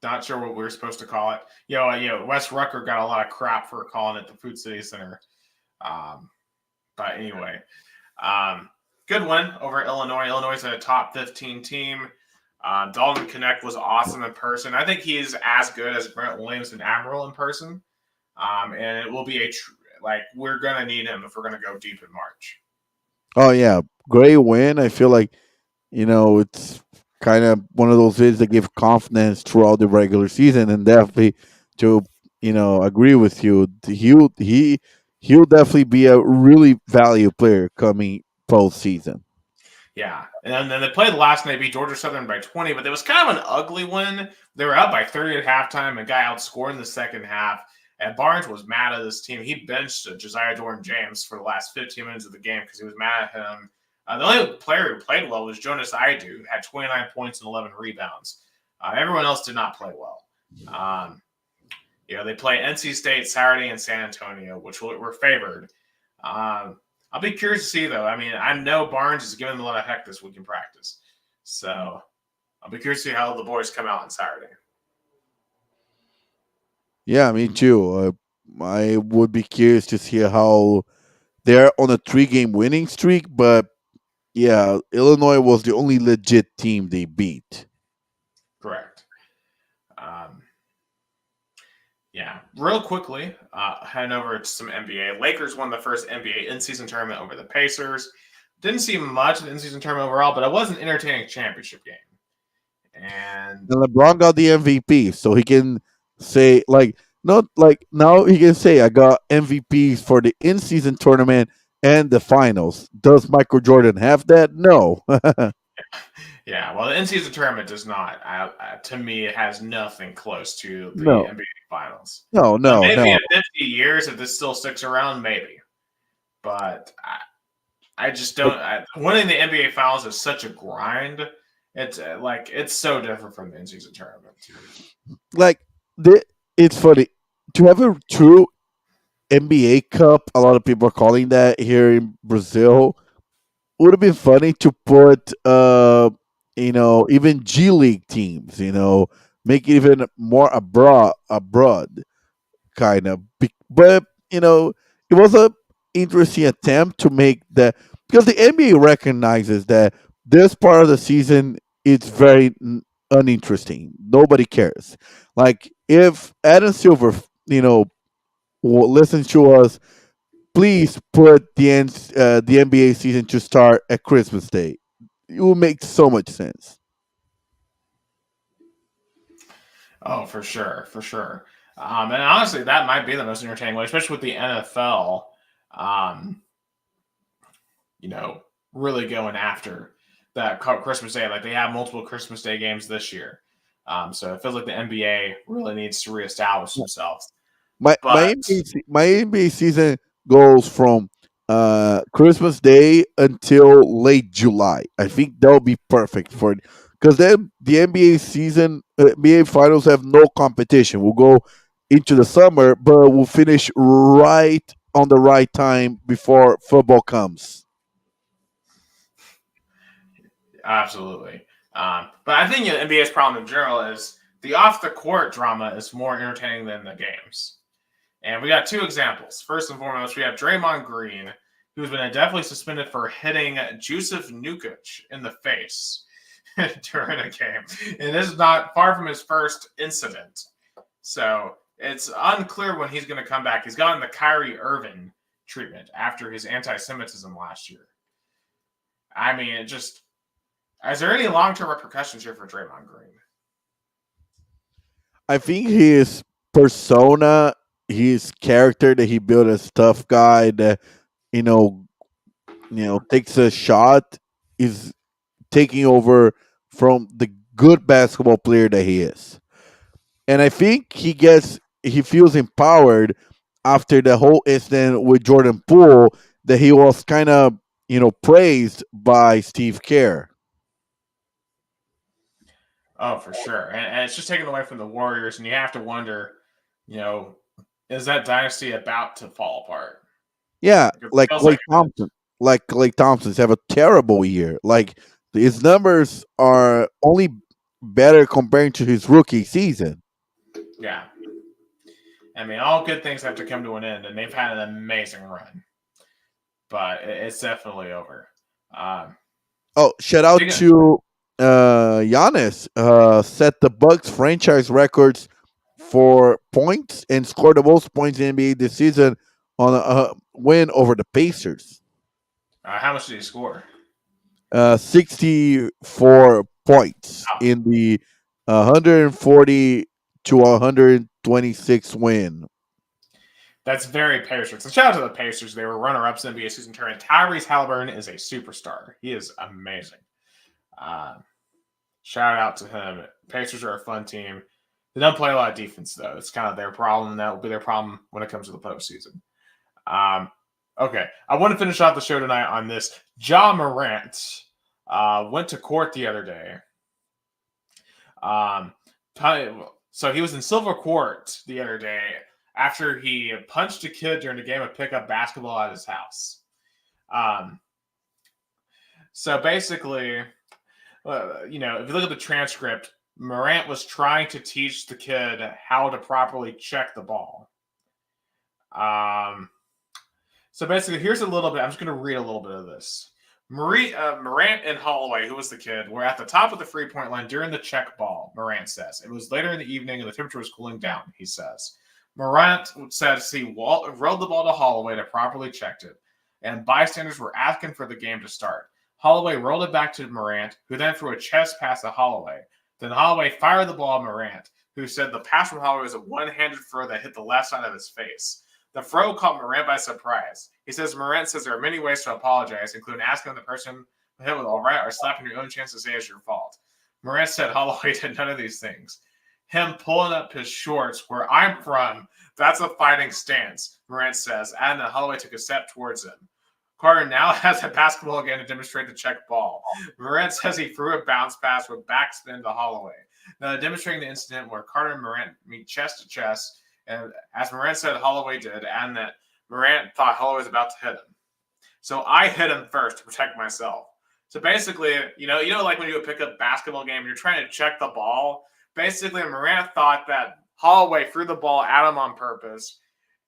Not sure what we were supposed to call it. Wes Rucker got a lot of crap for calling it the Food City Center. But anyway, good win over Illinois. Illinois is a top 15 team. Dalton Connect was awesome in person. I think he's as good as Brent Williams and Admiral in person. And it will be we're going to need him if we're going to go deep in March. Oh yeah, great win. I feel like it's kind of one of those wins that give confidence throughout the regular season, and definitely to agree with you. He'll definitely be a really value player coming postseason. Yeah, and then they played last night, beat Georgia Southern by 20, but it was kind of an ugly win. They were up by 30 at halftime, and guy outscored in the second half. And Barnes was mad at this team. He benched Josiah Jordan James for the last 15 minutes of the game because he was mad at him. The only player who played well was Jonas Idu, who had 29 points and 11 rebounds. Everyone else did not play well. They play NC State Saturday in San Antonio, which were favored. I'll be curious to see, though. I mean, I know Barnes is giving them a lot of heck this week in practice. So I'll be curious to see how the boys come out on Saturday. Yeah, me too. I would be curious to see how they're on a 3-game winning streak, but yeah, Illinois was the only legit team they beat. Correct. Yeah. Real quickly, heading over to some NBA. Lakers won the first NBA in-season tournament over the Pacers. Didn't see much of the in-season tournament overall, but it was an entertaining championship game. And LeBron got the MVP, so he can say not like now he can say I got MVPs for the in-season tournament and the finals. Does Michael Jordan have that? No. yeah, well, the in-season tournament does not. To me, it has nothing close to the No. NBA Finals. No, Maybe no. in 50 years, if this still sticks around, maybe. But I just don't. Winning the NBA Finals is such a grind. It's so different from the in-season tournament. Like it's funny to have a true NBA Cup. A lot of people are calling that here in Brazil. Would have been funny to put even G League teams, make it even more abroad kind of. But it was a interesting attempt to make that, because the NBA recognizes that this part of the season is very uninteresting. Nobody cares. Like if Adam Silver, will listen to us, please put the NBA season to start at Christmas Day. It will make so much sense. Oh, for sure, for sure. And honestly, that might be the most entertaining way, especially with the NFL. Um, really going after that Christmas Day. Like they have multiple Christmas Day games this year. So it feels like the NBA really needs to reestablish themselves. My But my NBA season goes from Christmas Day until late July. I think that would be perfect for it, because then the NBA season, NBA finals have no competition. We'll go into the summer, but we'll finish right on the right time before football comes. absolutely. But I think the NBA's problem in general is the off the court drama is more entertaining than the games. And we got 2 examples. First and foremost, we have Draymond Green, who's been indefinitely suspended for hitting Jusuf Nukic in the face. during a game. And this is not far from his first incident. So it's unclear when he's going to come back. He's gotten the Kyrie Irving treatment after his anti-Semitism last year. I mean, it just... Is there any long-term repercussions here for Draymond Green? I think his persona, his character that he built as tough guy that you know, takes a shot is taking over from the good basketball player that he is. And I think he feels empowered after the whole incident with Jordan Poole that he was kind of, praised by Steve Kerr. Oh, for sure. And it's just taken away from the Warriors, and you have to wonder, is that dynasty about to fall apart? Yeah, like feels Clay like Thompson. Like Clay Thompson's have a terrible year. Like his numbers are only better compared to his rookie season. Yeah. I mean, all good things have to come to an end, and they've had an amazing run. But it's definitely over. Shout out to Giannis. Set the Bucks franchise records for points and scored the most points in the NBA this season on a win over the Pacers. How much did he score? 64 points in the 140 to 126 win. That's very Pacers. So shout out to the Pacers. They were runner-ups in the NBA season tournament. Tyrese Halliburton is a superstar. He is amazing. Shout out to him. Pacers are a fun team. They don't play a lot of defense, though. It's kind of their problem, and that will be their problem when it comes to the postseason. Okay. I want to finish off the show tonight on this. Ja Morant went to court the other day. So he was in Silver Court the other day after he punched a kid during a game of pickup basketball at his house. So basically, if you look at the transcript, Morant was trying to teach the kid how to properly check the ball. So basically, here's a little bit. I'm just going to read a little bit of this. Morant and Holloway, who was the kid, were at the top of the free-point line during the check ball, Morant says. It was later in the evening and the temperature was cooling down, he says. Morant says he rolled the ball to Holloway to properly check it, and bystanders were asking for the game to start. Holloway rolled it back to Morant, who then threw a chest pass to Holloway. Then Holloway fired the ball at Morant, who said the pass from Holloway was a one-handed throw that hit the left side of his face. The throw caught Morant by surprise. He says Morant says there are many ways to apologize, including asking the person hit was all right or slapping your own chance to say it's your fault. Morant said Holloway did none of these things. Him pulling up his shorts, where I'm from, that's a fighting stance, Morant says, and then Holloway took a step towards him. Carter now has a basketball again to demonstrate the check ball. Morant says he threw a bounce pass with backspin to Holloway. Now, demonstrating the incident where Carter and Morant meet chest to chest, and as Morant said, Holloway did, and that Morant thought Holloway was about to hit him. So I hit him first to protect myself. So basically, like when you pick up a basketball game and you're trying to check the ball, basically Morant thought that Holloway threw the ball at him on purpose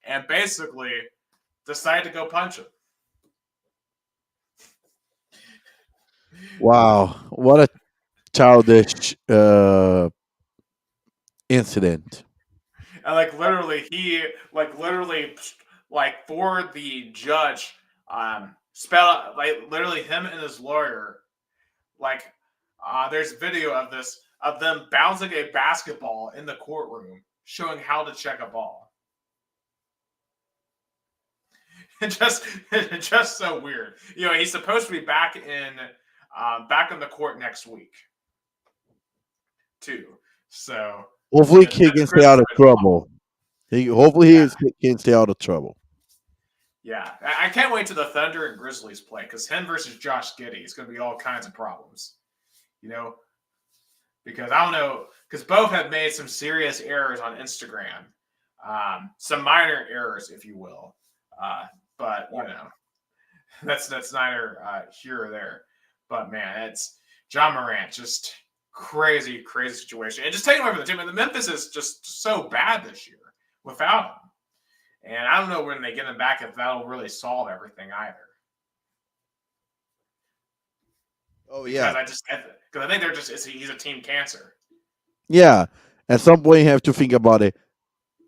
and basically decided to go punch him. Wow, what a childish incident. And for the judge, spell literally him and his lawyer, there's video of this of them bouncing a basketball in the courtroom, showing how to check a ball. It's just so weird. He's supposed to be back in the court next week, too. So hopefully he can stay out of trouble. He can stay out of trouble. Yeah, I can't wait till the Thunder and Grizzlies play, because him versus Josh Giddey is going to be all kinds of problems. Because I don't know, because both have made some serious errors on Instagram, some minor errors, if you will. But that's neither here or there. But man, it's Ja Morant, just crazy situation, and just taking away from the team. And the Memphis is just so bad this year without him. And I don't know when they get him back if that'll really solve everything either. Oh because yeah, I think he's a team cancer. yeah. At some point, you have to think about it.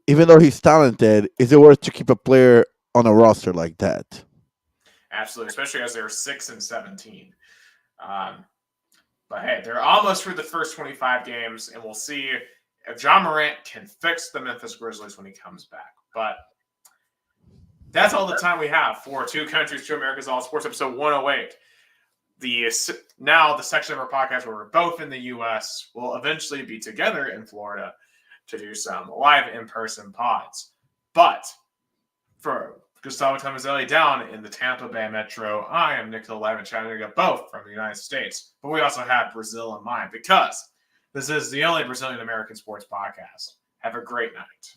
Even though he's talented, is it worth to keep a player on a roster like that? Absolutely, especially as they're 6-17. Um, but hey, they're almost through the first 25 games, and we'll see if John Morant can fix the Memphis Grizzlies when he comes back. But that's all the time we have for Two Countries, Two Americas, All Sports, episode 108. Now the section of our podcast where we're both in the U.S. will eventually be together in Florida to do some live in-person pods. But for Gustavo Tomazeli down in the Tampa Bay Metro, I am Nick Live in Chattanooga, both from the United States. But we also have Brazil in mind because this is the only Brazilian American sports podcast. Have a great night.